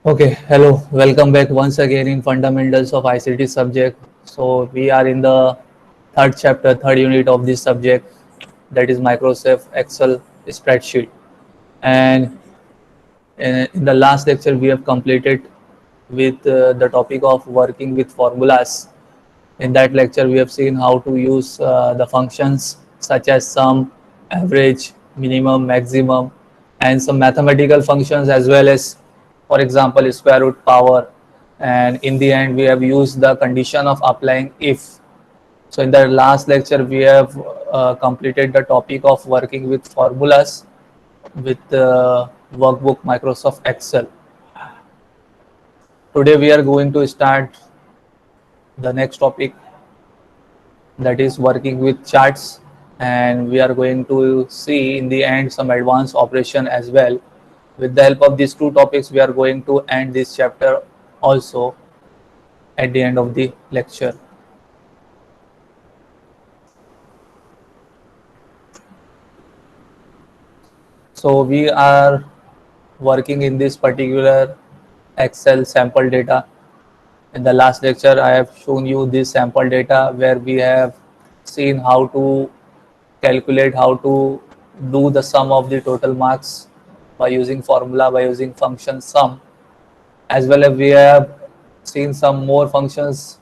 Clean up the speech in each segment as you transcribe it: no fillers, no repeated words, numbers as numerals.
Okay, hello, welcome back once again in Fundamentals of ICT subject. So we are in the third chapter, third unit of this subject, that is Microsoft Excel spreadsheet. And in the last lecture, we have completed with the topic of working with formulas. In that lecture, we have seen how to use the functions such as sum, average, minimum, maximum, and some mathematical functions as well as, for example, square root, power. And in the end, we have used the condition of applying if. So in the last lecture, we have completed the topic of working with formulas with workbook Microsoft Excel. Today, we are going to start the next topic, that is working with charts, and we are going to see in the end some advanced operation as well. With the help of these two topics, we are going to end this chapter also at the end of the lecture. So we are working in this particular Excel sample data. In the last lecture, I have shown you this sample data where we have seen how to calculate, how to do the sum of the total marks by using formula, by using function sum. As well as we have seen some more functions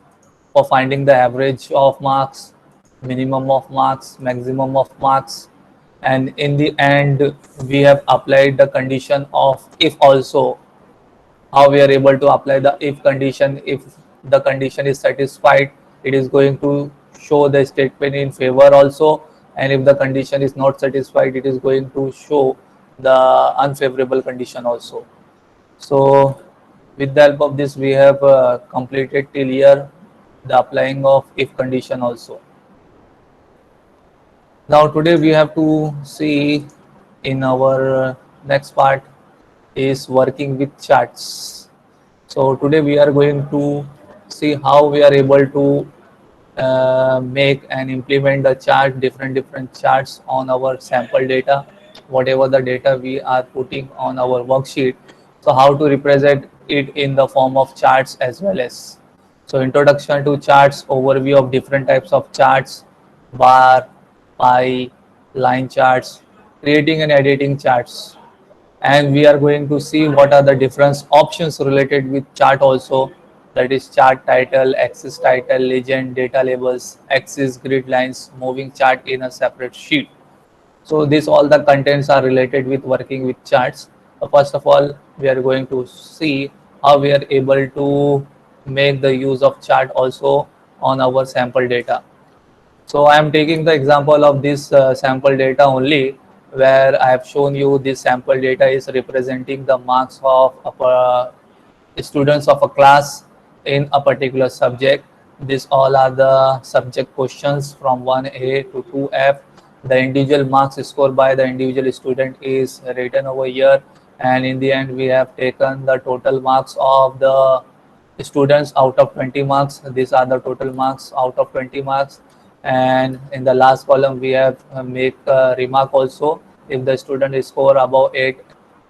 for finding the average of marks, minimum of marks, maximum of marks, and in the end we have applied the condition of if also. How we are able to apply the if condition? If the condition is satisfied, it is going to show the statement in favor also, and if the condition is not satisfied, it is going to show the unfavorable condition also. So with the help of this, we have completed till here the applying of if condition also. Now today we have to see in our next part is working with charts. So today we are going to see how we are able to make and implement the chart, different charts on our sample data, whatever the data we are putting on our worksheet. So how to represent it in the form of charts as well as. So introduction to charts, overview of different types of charts, bar, pie, line charts, creating and editing charts, and we are going to see what are the different options related with chart also, that is chart title, axis title, legend, data labels, axis, grid lines, moving chart in a separate sheet. So this all the contents are related with working with charts. First of all, we are going to see how we are able to make the use of chart also on our sample data. So I am taking the example of this sample data only, where I have shown you this sample data is representing the marks of students of a class in a particular subject. These all are the subject questions from 1A to 2F. The individual marks scored by the individual student is written over here, and in the end we have taken the total marks of the students out of 20 marks. These are the total marks out of 20 marks, and in the last column we have make a remark also. If the student score above 8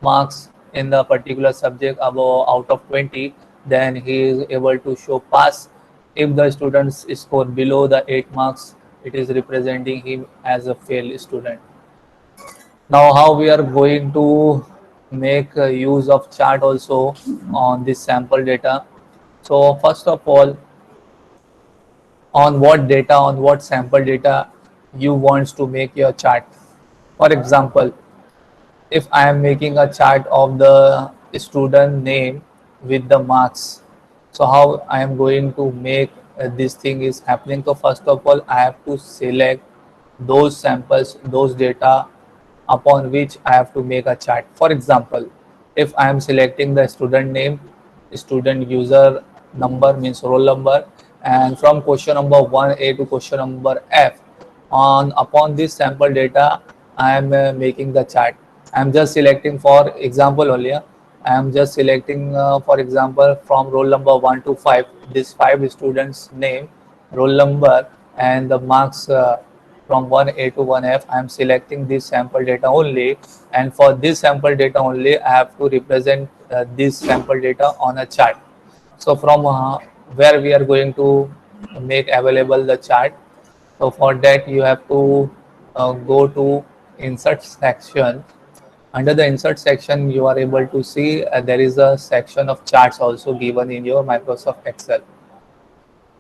marks in the particular subject above out of 20, then he is able to show pass. If the students score below the 8 marks, it is representing him as a fail student. Now how we are going to make use of chart also on this sample data. So first of all, on what data, on what sample data you want to make your chart. For example, if I am making a chart of the student name with the marks, so how I am going to make this thing is happening. So first of all, I have to select those samples, those data upon which I have to make a chart. For example, if I am selecting the student name, student user number means roll number, and from question number 1A to question number F, on upon this sample data, I am making the chart. I am just selecting for example only. I am just selecting for example from roll number 1 to 5, this 5 students name, roll number, and the marks from 1A to 1F. I am selecting this sample data only, and for this sample data only I have to represent this sample data on a chart. So from where we are going to make available the chart. So for that you have to go to insert section. Under the insert section you are able to see there is a section of charts also given in your Microsoft Excel.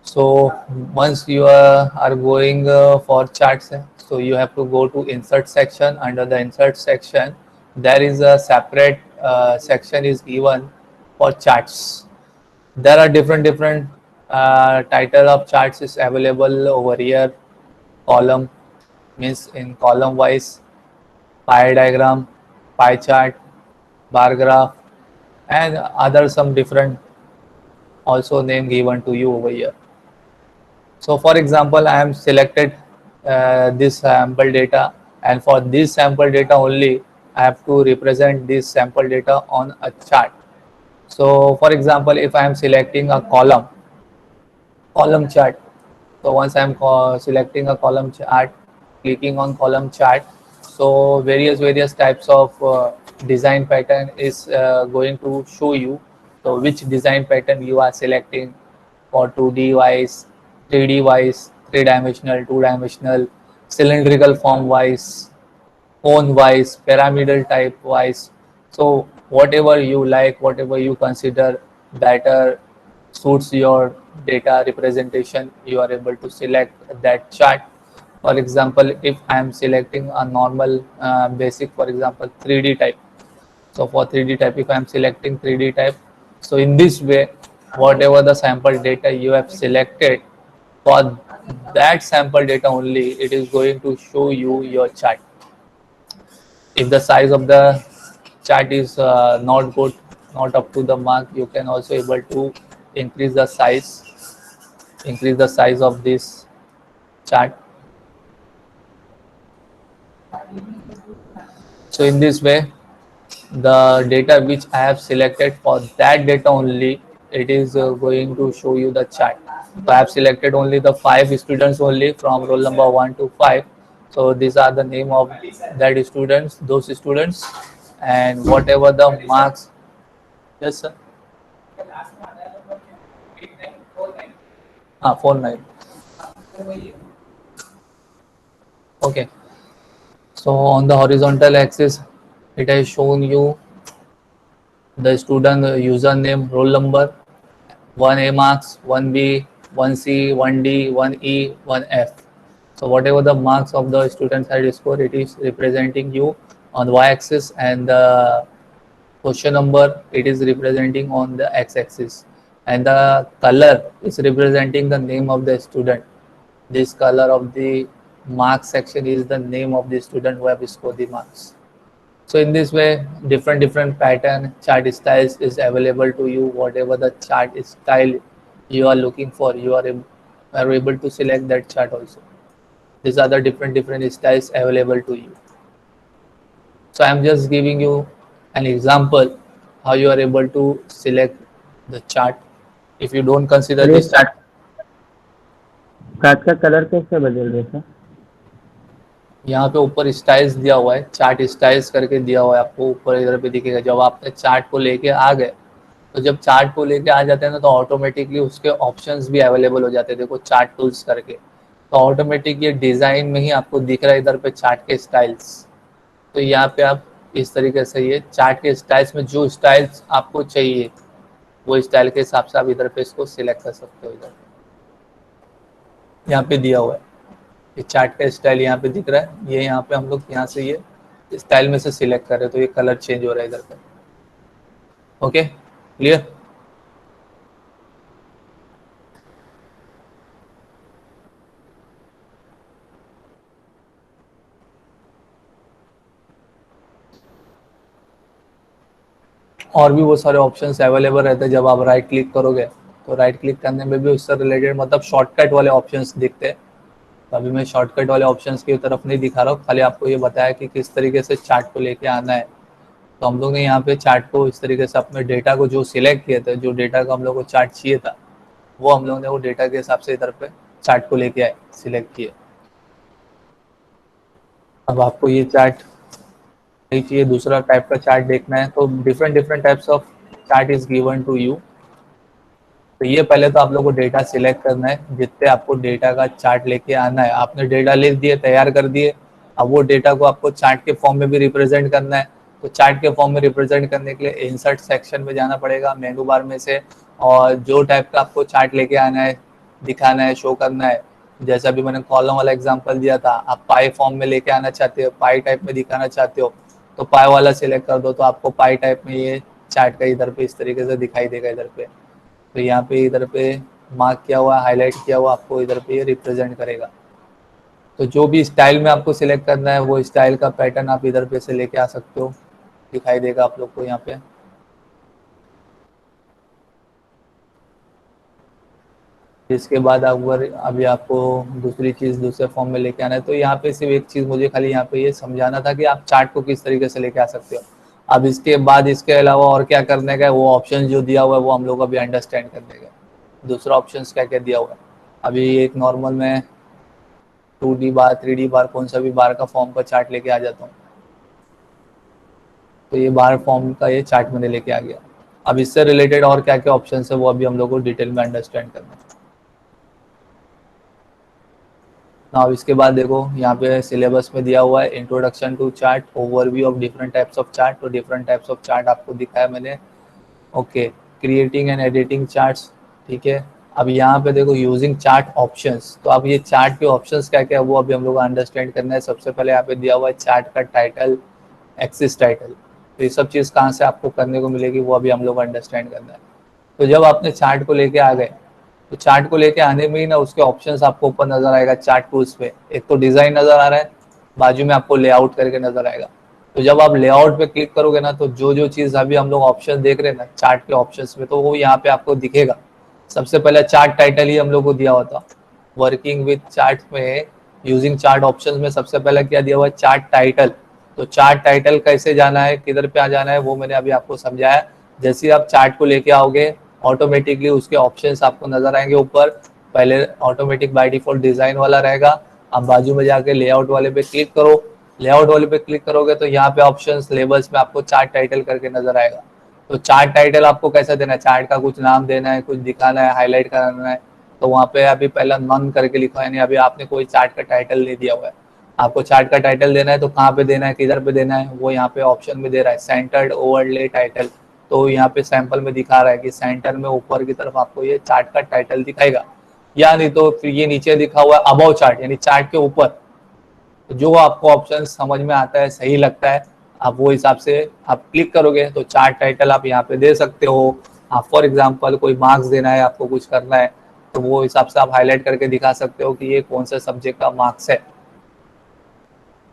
So once you are going for charts, so you have to go to insert section. Under the insert section, there is a separate section is given for charts. There are different title of charts is available over here. Column means in column wise, pie diagram, pie chart, bar graph, and other some different also name given to you over here. So for example, I am selected this sample data, and for this sample data only, I have to represent this sample data on a chart. So for example, if I am selecting a column chart, so once I am selecting a column chart, clicking on column chart, so various types of design pattern is going to show you. So which design pattern you are selecting for 2D wise, 3D wise, three dimensional, two dimensional, cylindrical form wise, cone wise, pyramidal type wise. So whatever you like, whatever you consider better suits your data representation, you are able to select that chart. For example, if I am selecting a normal basic, for example 3D type, so for 3D type, if I am selecting 3D type, so in this way, whatever the sample data you have selected, for that sample data only, it is going to show you your chart. If the size of the chart is not good, not up to the mark, you can also able to increase the size, of this chart. So in this way, the data which I have selected, for that data only, it is going to show you the chart. So I have selected only the 5 students only from roll number 1 to 5. So these are the name of that students, those students, and whatever the marks. Yes, sir. 49. Okay. So on the horizontal axis, it has shown you the student username, roll number, 1A marks, 1B, 1C, 1D, 1E, 1F. So whatever the marks of the students had scored, it is representing you on y-axis, and the question number, it is representing on the x-axis, and the color is representing the name of the student. This color of the marks section is the name of the student who have scored the marks. So in this way, different pattern chart styles is available to you. Whatever the chart style you are looking for, you are able to select that chart also. These are the different styles available to you. So I am just giving you an example how you are able to select the chart. If you don't consider और ये this chart, chart का colour कैसे बदल रहे sir? यहाँ पे ऊपर styles दिया हुआ है, चार्ट स्टाइल्स करके दिया हुआ है आपको ऊपर इधर पे दिखेगा। जब आप चार्ट को लेके आ गए, तो जब चार्ट को लेके आ जाते हैं ना, तो ऑटोमेटिकली उसके ऑप्शंस भी अवेलेबल हो जाते हैं। देखो चार्ट टूल्स करके, तो ऑटोमेटिक ये डिज़ाइन में ही आपको दिख रहा है इधर पे चार्ट के स्टाइल्स। तो यहाँ पे आप इस तरीके से ये चार्ट के स्टाइल्स में जो स्टाइल्स आपको चाहिए, वो स्टाइल के हिसाब से आप इधर पे इसको सिलेक्ट कर सकते हो। इधर यहाँ पे दिया हुआ है ये चार्ट का स्टाइल, यहाँ पे दिख रहा है। ये यहाँ पे हम लोग यहाँ से ये स्टाइल में से सिलेक्ट कर रहे हैं, तो ये कलर चेंज हो रहा है इधर पे। Okay, clear? और भी वो सारे ऑप्शंस अवेलेबल रहते हैं। जब आप राइट क्लिक करोगे, तो राइट क्लिक करने में भी उससे रिलेटेड मतलब शॉर्टकट वाले ऑप्शंस दिखते हैं। तो अभी मैं शॉर्टकट वाले ऑप्शंस की तरफ नहीं दिखा रहा हूँ, खाली आपको ये बताया कि किस तरीके से चार्ट को लेके आना है। तो हम लोग ने यहाँ पे चार्ट को इस तरीके से अपने डेटा को जो सिलेक्ट किए थे, जो डेटा का हम लोग को चार्ट चाहिए था, वो हम लोग ने वो डेटा के हिसाब से इधर पे चार्ट को लेके आए, सिलेक्ट किए। अब आपको ये चार्ट नहीं चाहिए, दूसरा टाइप का चार्ट देखना है, तो different types of chart is given to you. तो ये पहले तो आप लोग को डेटा सिलेक्ट करना है, जितने आपको डेटा का चार्ट लेके आना है। आपने डेटा लिख दिए, तैयार कर दिए, अब वो डेटा को आपको चार्ट के फॉर्म में भी रिप्रेजेंट करना है। तो चार्ट के फॉर्म में रिप्रेजेंट करने के लिए इंसर्ट सेक्शन में जाना पड़ेगा मेनू बार में से, और जो टाइप का आपको चार्ट लेके आना है, दिखाना है, शो करना है, जैसे अभी मैंने कॉलम वाला एग्जांपल दिया था, आप पाई फॉर्म में लेके आना चाहते हो, पाई टाइप में दिखाना चाहते हो, तो पाई वाला सिलेक्ट कर दो, तो आपको पाई टाइप में ये चार्ट का इधर पे इस तरीके से दिखाई देगा इधर पे। तो यहाँ पे इधर पे मार्क किया हुआ, हाईलाइट किया हुआ, आपको इधर पे ये रिप्रेजेंट करेगा। तो जो भी स्टाइल में आपको सिलेक्ट करना है वो स्टाइल का पैटर्न आप इधर पे से लेके आ सकते हो, दिखाई देगा आप लोग को यहाँ पे। इसके बाद अगर अभी आपको दूसरी चीज़ दूसरे फॉर्म में लेके आना है, तो यहाँ पे सिर्फ एक चीज़ मुझे खाली यहाँ पे ये समझाना था कि आप चार्ट को किस तरीके से लेके आ सकते हो। अब इसके बाद इसके अलावा और क्या करने का है, वो ऑप्शन जो दिया हुआ है वो हम लोग अभी अंडरस्टैंड करने का। दूसरा ऑप्शन क्या क्या दिया हुआ है, अभी एक नॉर्मल में 2D बार 3D बार कौन सा भी बार का फॉर्म का चार्ट लेके आ जाता हूँ। तो ये बार फॉर्म का ये चार्ट मैंने लेके आ गया। अब इससे रिलेटेड और क्या क्या ऑप्शन है वो अभी हम लोग को डिटेल में अंडरस्टैंड करना है। अब इसके बाद देखो यहाँ पे सिलेबस में दिया हुआ है introduction to chart, overview of different types of chart. तो डिफरेंट टाइप्स ऑफ चार्ट आपको दिखाया मैंने। Okay, creating and editing charts, ठीक है। अब यहाँ पे देखो यूजिंग चार्ट ऑप्शंस, तो अब ये चार्ट के ऑप्शंस क्या क्या है वो अभी हम लोग को अंडरस्टैंड करना है। सबसे पहले यहाँ पे दिया हुआ है चार्ट का टाइटल, एक्सिस टाइटल। तो ये सब चीज़ कहाँ से आपको करने को मिलेगी वो अभी हम लोग अंडरस्टैंड करना है। तो जब आपने चार्ट को लेके आ गए, तो चार्ट को लेके आने में ही ना उसके ऑप्शंस आपको ऊपर नजर आएगा चार्ट टूल्स पे। एक तो डिजाइन नजर आ रहा है, बाजू में आपको लेआउट करके नजर आएगा। तो जब आप लेआउट पे क्लिक करोगे ना, तो जो जो चीज अभी हम लोग ऑप्शन देख रहे हैं ना चार्ट के ऑप्शंस में, तो वो यहाँ पे आपको दिखेगा। सबसे पहले चार्ट टाइटल ही हम लोग को दिया हुआ था। वर्किंग विथ चार्ट में यूजिंग चार्ट ऑप्शंस में सबसे पहले क्या दिया हुआ है, चार्ट टाइटल। तो चार्ट टाइटल कैसे जाना है, किधर पे आ जाना है, वो मैंने अभी आपको समझाया। जैसे आप चार्ट को लेके आओगे, ऑटोमेटिकली उसके ऑप्शंस आपको नजर आएंगे ऊपर। पहले ऑटोमेटिक बाय डिफॉल्ट डिजाइन वाला रहेगा, आप बाजू में जाके लेआउट वाले पे क्लिक करो। लेआउट वाले पे क्लिक करोगे तो यहाँ पे ऑप्शंस लेबल्स में आपको चार्ट टाइटल करके नजर आएगा। तो चार्ट टाइटल आपको कैसा देना है, चार्ट का कुछ नाम देना है, कुछ दिखाना है, हाईलाइट कराना है। तो वहाँ पे अभी पहला नन करके लिखा है, यानी अभी आपने कोई चार्ट का टाइटल नहीं दिया हुआ है। आपको चार्ट का टाइटल देना है तो कहाँ पे देना है, किधर पे देना है, वो यहाँ पे ऑप्शन में दे रहा है, सेंटर्ड ओवरले टाइटल। तो यहाँ पे सैंपल में दिखा रहा है कि सेंटर में ऊपर की तरफ आपको ये चार्ट का टाइटल दिखाएगा, या नहीं तो फिर ये नीचे दिखा हुआ है अबव चार्ट, यानी चार्ट के ऊपर। तो जो आपको ऑप्शन समझ में आता है, सही लगता है, आप वो हिसाब से आप क्लिक करोगे तो चार्ट टाइटल आप यहाँ पे दे सकते हो। आप फॉर एग्जांपल कोई मार्क्स देना है, आपको कुछ करना है, तो वो हिसाब से आप हाईलाइट करके दिखा सकते हो कि ये कौन सा सब्जेक्ट का मार्क्स है।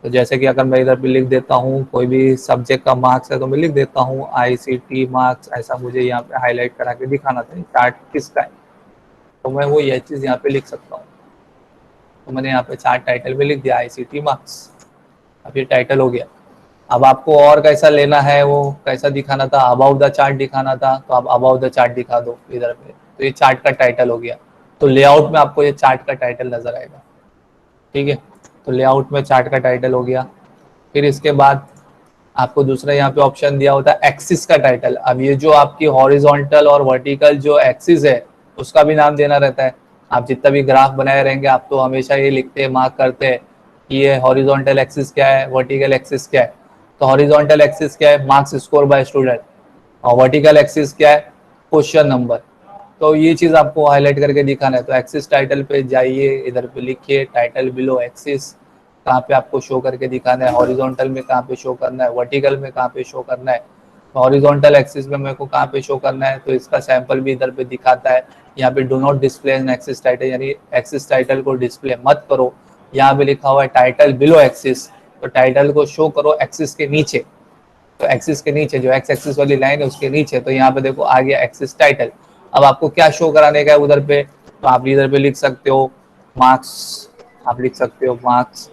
तो जैसे कि अगर मैं इधर भी लिख देता हूँ कोई भी सब्जेक्ट का मार्क्स है, तो मैं लिख देता हूँ ICT मार्क्स, ऐसा मुझे यहाँ पे हाईलाइट करा के दिखाना था चार्ट किसका है, तो मैं वो ये चीज़ यहाँ पे लिख सकता हूँ। तो मैंने यहाँ पे चार्ट टाइटल में लिख दिया ICT मार्क्स। अब ये टाइटल हो गया। अब आपको और कैसा लेना है, वो कैसा दिखाना था, अबाउट द चार्ट दिखाना था, तो आप अबाउट द चार्ट दिखा दो इधर पे। तो ये चार्ट का टाइटल हो गया। तो लेआउट में आपको ये चार्ट का टाइटल नजर आएगा, ठीक है। तो लेआउट में चार्ट का टाइटल हो गया। फिर इसके बाद आपको दूसरा यहाँ पे ऑप्शन दिया होता है एक्सिस का टाइटल। अब ये जो आपकी हॉरिजॉन्टल और वर्टिकल जो एक्सिस है उसका भी नाम देना रहता है। आप जितना भी ग्राफ बनाए रहेंगे आप तो हमेशा ये लिखते हैं, मार्क करते हैं कि ये हॉरिजॉन्टल एक्सिस क्या है, वर्टिकल एक्सिस क्या है। तो हॉरिजॉन्टल एक्सिस क्या है, मार्क्स स्कोर बाय स्टूडेंट, और वर्टिकल एक्सिस क्या है, क्वेश्चन नंबर। तो ये चीज आपको हाईलाइट करके दिखाना है। तो एक्सिस टाइटल पे जाइए, इधर पे लिखिए टाइटल बिलो एक्सिस, कहाँ पे आपको शो करके दिखाना है, हॉरिजॉन्टल में कहाँ पे शो करना है, वर्टिकल में कहाँ पे शो करना है। हॉरिजॉन्टल एक्सिस में मेरे को कहाँ पे शो करना है, तो इसका सैंपल भी इधर पे दिखाता है। यहाँ पे do not display an axis title, यानी एक्सिस टाइटल को डिस्प्ले मत करो। यहाँ पे लिखा हुआ है टाइटल बिलो एक्सिस, तो टाइटल को शो करो एक्सिस के नीचे। तो एक्सिस के नीचे जो एक्स एक्सिस वाली लाइन है उसके नीचे, तो यहाँ पे देखो आ गया एक्सिस टाइटल। अब आपको क्या शो कराने का है उधर पे, तो आप इधर पे लिख सकते हो मार्क्स, आप लिख सकते हो मार्क्स।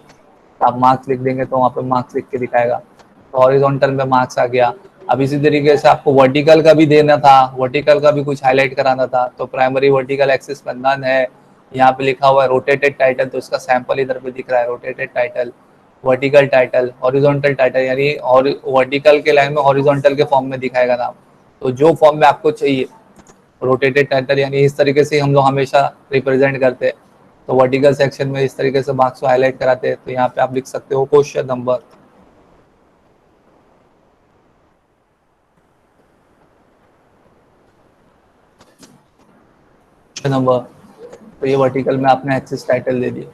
आप मार्क्स लिख देंगे तो वहाँ पे मार्क्स लिख के दिखाएगा। तो हॉरिजॉन्टल में मार्क्स आ गया। अब इसी तरीके से आपको वर्टिकल का भी देना था, वर्टिकल का भी कुछ हाईलाइट कराना था, तो प्राइमरी वर्टिकल एक्सिस में नन है। यहाँ पे लिखा हुआ है रोटेटेड टाइटल, तो इसका सैंपल इधर पे दिख रहा है, rotated title, vertical title, horizontal title, यानी और वर्टिकल के लाइन में हॉरिजॉन्टल के फॉर्म में दिखाएगा नाम। तो जो फॉर्म में आपको चाहिए, रोटेटेड टाइटल, यानी इस तरीके से हम लोग हमेशा रिप्रेजेंट करते हैं। तो वर्टिकल सेक्शन में इस तरीके से मार्क्स को हाईलाइट कराते हैं। तो यहाँ पे आप लिख सकते हो क्वेश्चन नंबर तो ये वर्टिकल में आपने एक्सिस टाइटल दे दिया।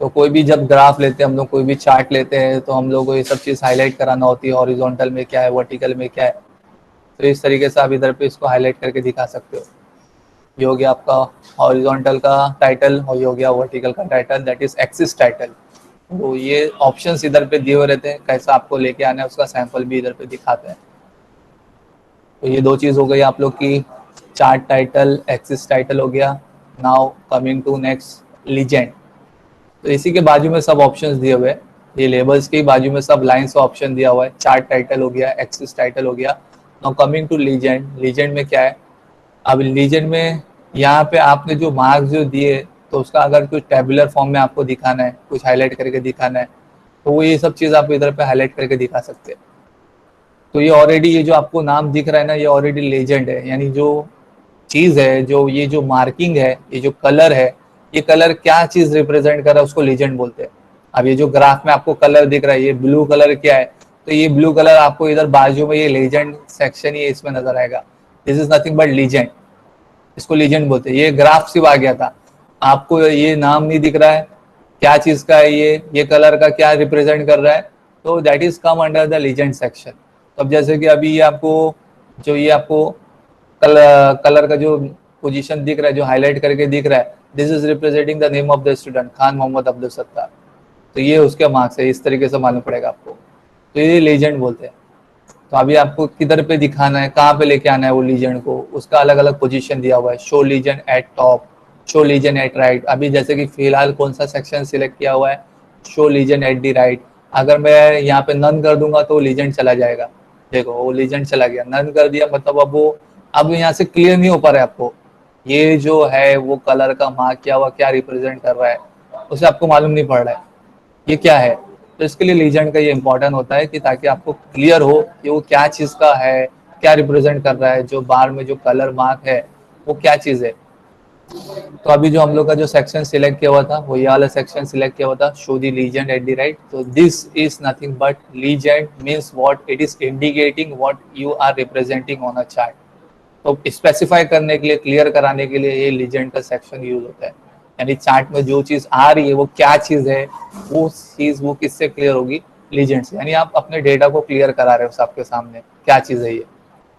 तो कोई भी जब ग्राफ लेते हैं हम लोग, कोई भी चार्ट लेते हैं, तो हम लोग को ये सब चीज़ हाईलाइट कराना होती है, हॉरिजॉन्टल में क्या है, वर्टिकल में क्या है। तो इस तरीके से आप इधर पे इसको हाईलाइट करके दिखा सकते हो। ये हो गया आपका हॉरिजॉन्टल का टाइटल और ये हो गया वर्टिकल का title, that is axis title. तो ये ऑप्शंस इधर पे दिए हुए रहते हैं, कैसा आपको लेके आना है उसका सैंपल भी इधर पे दिखाते हैं। तो ये दो चीज़ हो गई आप लोग की, चार्ट टाइटल, एक्सिस टाइटल हो गया। Now coming to next, legend. तो इसी के बाजू में सब ऑप्शंस दिए हुए हैं, ये लेबल्स के बाजू में सब लाइन्स का ऑप्शन दिया हुआ है। चार्ट टाइटल हो गया, एक्सिस टाइटल हो गया। Now coming to legend. Legend में क्या है, अब लीजेंड में यहाँ पे आपने जो मार्क्स जो दिए, तो उसका अगर कुछ टेबुलर फॉर्म में आपको दिखाना है, कुछ हाईलाइट करके दिखाना है, तो वो ये सब चीज़ आप इधर पे हाईलाइट करके दिखा सकते हैं। तो ये ऑलरेडी, ये जो आपको नाम दिख रहा है ना, ये ऑलरेडी लेजेंड है, यानी जो चीज़ है, जो ये जो मार्किंग है, ये जो कलर है, ये कलर क्या चीज़ रिप्रेजेंट कर रहा है उसको लेजेंड बोलते हैं। अब ये जो ग्राफ में आपको कलर दिख रहा है, ये ब्लू कलर क्या है, तो ये ब्लू कलर आपको इधर बाजू में ये लेजेंड सेक्शन ही इसमें नजर आएगा। This is nothing but legend, इसको लीजेंड बोलते हैं। ये ग्राफ सिर्फ आ गया था, आपको ये नाम नहीं दिख रहा है, क्या चीज का है ये कलर का क्या रिप्रेजेंट कर रहा है, तो that is come under the legend section. तो अब जैसे कि अभी ये आपको, जो ये आपको कलर का जो पोजीशन दिख रहा है, जो हाईलाइट करके दिख रहा है, this is representing the name of the student, Khan Mohammad Abdul Sattar. तो ये उसके मार्क्स है, इस तरीके से मालूम पड़ेगा आपको। तो ये लीजेंड बोलते हैं। तो अभी आपको किधर पे दिखाना है, कहाँ पे लेके आना है वो लीजेंड को, उसका अलग अलग पोजीशन दिया हुआ है। Show legend at top, show legend at right. अभी जैसे कि फिलहाल कौन सा सेक्शन सिलेक्ट किया हुआ है, show legend at the right. अगर मैं यहाँ पे नन कर दूंगा तो लीजेंड चला जाएगा। देखो वो लीजेंड चला गया, नन कर दिया मतलब अब वो, अब यहाँ से क्लियर नहीं हो पा रहा है आपको, ये जो है वो कलर का मार्क किया हुआ क्या रिप्रेजेंट कर रहा है, उसे आपको मालूम नहीं पड़ रहा है ये क्या है। तो इसके लिए लीजेंड का ये इंपॉर्टेंट होता है कि ताकि आपको क्लियर हो कि वो क्या चीज़ का है, क्या रिप्रेजेंट कर रहा है, जो बार में जो कलर मार्क है वो क्या चीज़ है। तो अभी जो हम लोग का जो सेक्शन सिलेक्ट किया हुआ था, वो ये वाला सेक्शन सिलेक्ट किया हुआ था, show the legend at the right. तो this is nothing but legend means what, it is indicating what you are representing on a chart. तो स्पेसिफाई करने के लिए, क्लियर कराने के लिए ये लीजेंड का सेक्शन यूज होता है। यानी चार्ट में जो चीज आ रही है वो क्या चीज है, वो चीज वो किससे क्लियर होगी, लीजेंड से। यानी आप अपने डेटा को क्लियर करा रहे हो सबके सामने, क्या चीज है ये,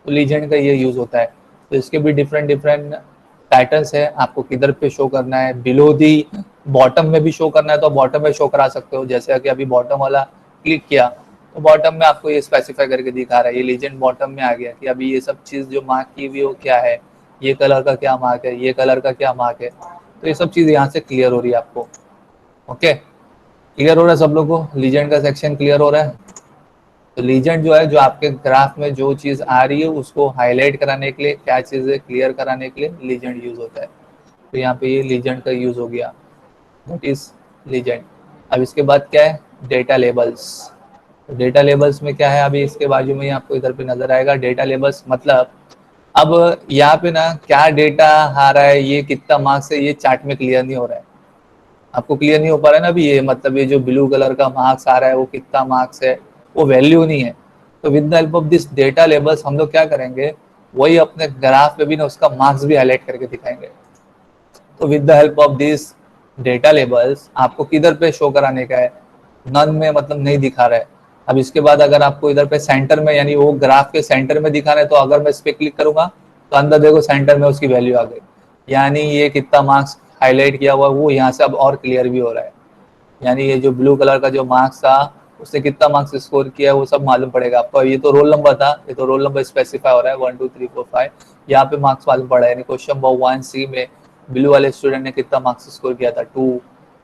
तो लीजेंड का ये यूज होता है। तो इसके भी डिफरेंट डिफरेंट पैटर्न्स है, आपको किधर पे शो करना है, बिलो दी बॉटम में भी शो करना है तो बॉटम में शो करा सकते हो। जैसे कि अभी बॉटम वाला क्लिक किया तो बॉटम में आपको ये स्पेसिफाई करके दिखा रहा है, ये लीजेंड बॉटम में आ गया कि अभी ये सब चीज़ जो मार्क की हुई वो क्या है, ये कलर का क्या मार्क है, ये कलर का क्या मार्क है। तो ये सब चीज़ यहाँ से क्लियर हो रही है आपको। ओके, क्लियर हो रहा है सब लोगों को, लीजेंड का सेक्शन क्लियर हो रहा है। तो लीजेंड जो है, जो आपके ग्राफ में जो चीज़ आ रही है उसको हाईलाइट कराने के लिए, क्या चीज़ है क्लियर कराने के लिए लीजेंड यूज होता है। तो यहाँ पे ये लीजेंड का यूज हो गया, दैट इज लीजेंड। अब इसके बाद क्या है, डेटा लेबल्स। तो डेटा लेबल्स में क्या है, अभी इसके बाजू में ही आपको इधर पे नजर आएगा डेटा लेबल्स। मतलब अब यहाँ पे ना क्या डेटा आ रहा है, ये कितना मार्क्स है, ये चार्ट में क्लियर नहीं हो रहा है, आपको क्लियर नहीं हो पा रहा है ना अभी ये, मतलब ये जो ब्लू कलर का मार्क्स आ रहा है वो कितना मार्क्स है, वो वैल्यू नहीं है। तो with the help of this data labels हम लोग क्या करेंगे, वही अपने ग्राफ पे भी ना उसका मार्क्स भी हाईलाइट करके दिखाएंगे। तो with the help of this data labels आपको किधर पे शो कराने का है, नन में, मतलब नहीं दिखा रहा है। अब इसके बाद अगर आपको इधर पे सेंटर में, यानी वो ग्राफ के सेंटर में दिखाना है, तो अगर मैं इस पे क्लिक करूंगा तो अंदर देखो सेंटर में उसकी वैल्यू आ गई, यानी ये कितना मार्क्स हाईलाइट किया हुआ वो यहाँ से अब और क्लियर भी हो रहा है। यानी ये जो ब्लू कलर का जो मार्क्स था उसने कितना मार्क्स स्कोर किया है वो सब मालूम पड़ेगा आपको। ये तो रोल नंबर था, ये तो रोल नंबर स्पेसिफाई हो रहा है 1 2 3 4 5, यहाँ पे मार्क्स मालूम पड़ा है। यानी क्वेश्चन नंबर 1C में ब्लू वाले स्टूडेंट ने कितना मार्क्स स्कोर किया था, 2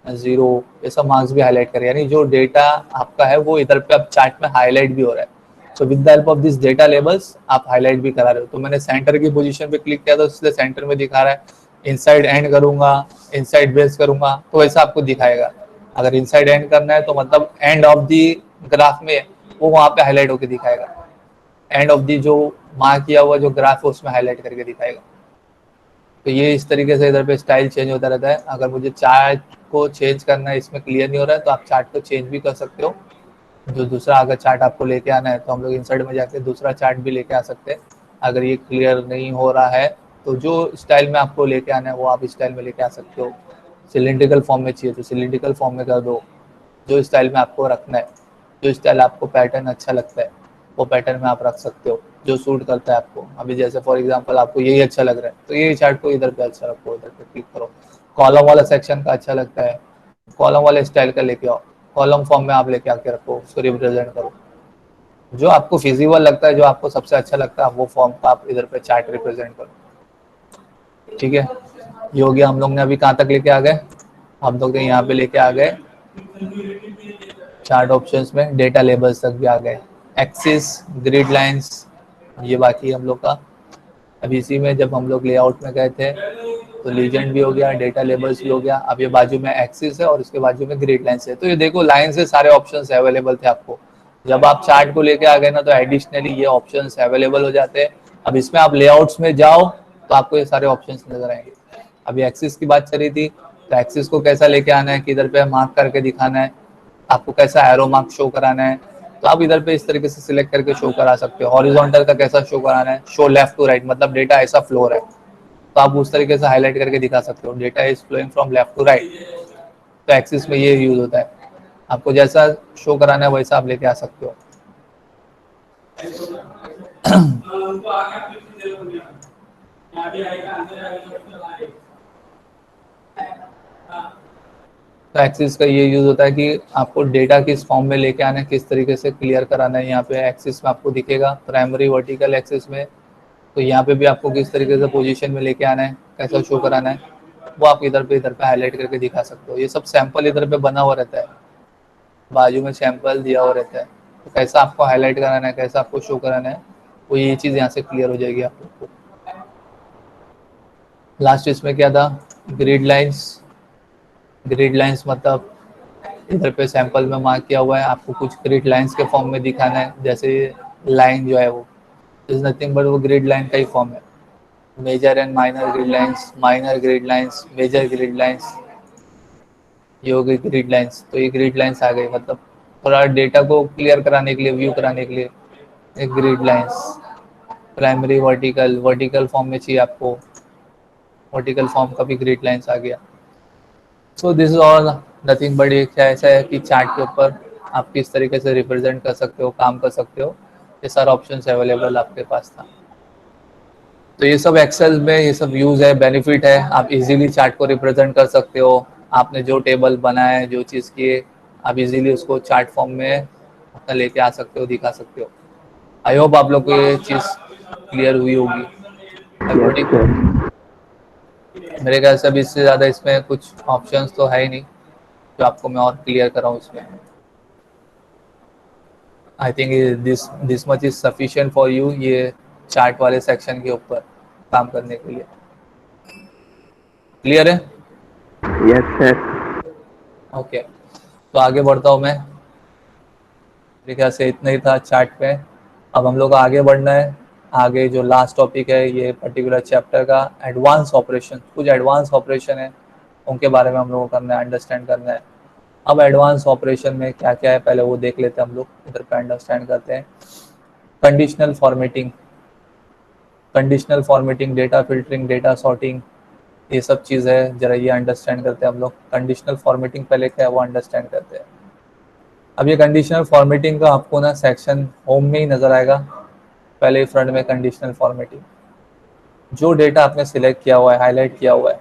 0, ये सब मार्क्स भी हाईलाइट करे। यानी जो डेटा आपका है वो इधर पे अब चार्ट में हाईलाइट भी हो रहा है। So with the help of this data labels आप हाईलाइट भी करा रहे हो। तो मैंने सेंटर की पोजीशन पे क्लिक किया तो इसलिए सेंटर में दिखा रहा है। इनसाइड एंड करूंगा, इनसाइड बेस करूंगा तो वैसा आपको दिखाएगा। अगर इनसाइड एंड करना है तो मतलब एंड ऑफ दी ग्राफ में वो वहां पे हाईलाइट होकर दिखाएगा। एंड ऑफ दी जो मार्क किया हुआ जो ग्राफ है उसमें हाईलाइट करके दिखाएगा। तो ये इस तरीके से इधर पे स्टाइल चेंज होता रहता है। अगर मुझे चार्ट को चेंज करना है, इसमें क्लियर नहीं हो रहा है, तो आप चार्ट को चेंज भी कर सकते हो। जो दूसरा अगर चार्ट आपको लेके आना है तो हम लोग इंसर्ट में जाके दूसरा चार्ट भी लेके आ सकते हैं। अगर ये क्लियर नहीं हो रहा है तो जो स्टाइल में आपको लेके आना है वो आप स्टाइल में लेके आ सकते हो। सिलिंड्रिकल फॉर्म में चाहिए तो सिलिंड्रिकल फॉर्म में कर दो। जो स्टाइल में आपको रखना है, जो स्टाइल आपको पैटर्न अच्छा लगता है वो पैटर्न में आप रख सकते हो, जो सूट करता है आपको। अभी जैसे फॉर एग्जांपल आपको यही अच्छा लग रहा है तो यही चार्ट को इधर पे अच्छा रखो, इधर पे क्लिक करो। कॉलम वाला सेक्शन का अच्छा लगता है, कॉलम वाले स्टाइल का लेके आओ, कॉलम फॉर्म में आप लेके आके रखो, उसको रिप्रेजेंट करो। जो आपको फिजिबल लगता है, जो आपको सबसे अच्छा लगता है, वो फॉर्म का आप इधर पे चार्ट रिप्रेजेंट करो। ठीक है, ये हो गया। हम लोग ने अभी कहाँ तक लेके आ गए? हम लोग ने यहाँ पे लेके आ गए चार्ट ऑप्शंस में डेटा लेबल्स तक भी आ गए, एक्सिस, ग्रिड लाइंस, ये बाकी हम लोग का। अब इसी में जब हम लोग लेआउट में गए थे तो लीजेंड भी हो गया, डेटा लेबल्स भी हो गया। अब ये बाजू में एक्सिस है और इसके बाजू में ग्रिड लाइंस है। तो ये देखो, लाइन से सारे ऑप्शंस अवेलेबल थे आपको। जब आप चार्ट को लेके आ गए ना तो एडिशनली ये ऑप्शंस अवेलेबल हो जाते हैं। अब इसमें आप लेआउट्स में जाओ तो आपको ये सारे ऑप्शंस नजर आएंगे। अभी एक्सिस की बात चली थी, तो एक्सिस को कैसा लेके आना है, किधर पे मार्क करके दिखाना है, आपको कैसा एरो मार्क शो कराना है, तो आप इधर पे इस तरीके से सिलेक्ट करके शो करा सकते हो। हॉरिजॉन्टल का कैसा शो कराना है, शो लेफ्ट टू राइट, मतलब डेटा ऐसा फ्लो है तो आप उस तरीके से हाईलाइट करके दिखा सकते हो, data is flowing from left to right. तो एक्सिस में ये यूज होता है। आपको जैसा शो कराना है वैसा आप लेके आ सकते हो। तो एक्सिस का ये यूज होता है कि आपको डेटा किस फॉर्म में लेके आना है, किस तरीके से क्लियर कराना है। यहाँ पे एक्सिस में आपको दिखेगा प्राइमरी वर्टिकल एक्सिस में, तो यहाँ पे भी आपको किस तरीके से पोजीशन में लेके आना है, कैसा शो कराना है, वो आप इधर पे हाईलाइट करके दिखा सकते हो। ये सब सैंपल इधर पे बना हुआ रहता है, बाजू में सैंपल दिया हुआ रहता है। तो कैसा आपको हाईलाइट कराना है, कैसा आपको शो कराना है, वो ये चीज़ यहाँ से क्लियर हो जाएगी आप लोग को। लास्ट इसमें क्या था, ग्रिड लाइंस। ग्रिड लाइंस मतलब इधर पे सैंपल में मार्क किया हुआ है, आपको कुछ ग्रिड लाइंस के फॉर्म में दिखाना है। जैसे लाइन जो है वो इज नथिंग बट वो ग्रिड लाइन का ही फॉर्म है। Major and minor grid lines, minor grid lines, major grid lines, ये हो गई ग्रिड लाइंस। तो ये ग्रिड लाइंस आ गई, मतलब थोड़ा डेटा को क्लियर कराने के लिए, व्यू कराने के लिए एक grid lines. Primary vertical, vertical form में चाहिए आपको, वर्टिकल फॉर्म का भी ग्रिड लाइंस आ गया। So this is all, nothing but ये क्या ऐसा है कि चार्ट के ऊपर आप किस तरीके से रिप्रेजेंट कर सकते हो, काम कर सकते हो, ये सारा ऑप्शन अवेलेबल आपके पास था। तो ये सब एक्सेल में ये सब यूज है, बेनिफिट है। आप इजीली चार्ट को रिप्रेजेंट कर सकते हो। आपने जो टेबल बनाया है, जो चीज़ किए, आप इजीली उसको चार्ट फॉर्म में अपना लेके आ सकते हो, दिखा सकते हो। आई होप आप लोग को ये चीज़ क्लियर हुई होगी। Yes according sir. मेरे ख्याल से अब इससे ज़्यादा इसमें कुछ ऑप्शंस तो है ही नहीं जो आपको मैं और क्लियर कराऊँ इसमें। I think this much is sufficient for you, ये चार्ट वाले सेक्शन के ऊपर काम करने के लिए। क्लियर है? Yes sir. ओके, तो आगे बढ़ता हूँ मैं। मेरे ख्याल से इतना ही था चार्ट पे। अब हम लोग को आगे बढ़ना है। आगे जो लास्ट टॉपिक है ये पर्टिकुलर चैप्टर का, एडवांस ऑपरेशन। कुछ एडवांस ऑपरेशन है, उनके बारे में हम लोग को करना है, अंडरस्टैंड करना है। अब एडवांस ऑपरेशन में क्या क्या है पहले वो देख लेते हैं हम लोग, इधर पे अंडरस्टैंड करते हैं। Conditional formatting, conditional formatting, data filtering, data sorting, ये सब चीज़ है, जरा ये अंडरस्टैंड करते हैं हम लोग। कंडीशनल फॉर्मेटिंग पहले क्या है वो अंडरस्टैंड करते हैं। अब ये कंडीशनल फॉर्मेटिंग का आपको ना सेक्शन होम में ही नज़र आएगा, पहले ही फ्रंट में कंडीशनल फॉर्मेटिंग। जो डेटा आपने सिलेक्ट किया हुआ है, हाईलाइट किया हुआ है,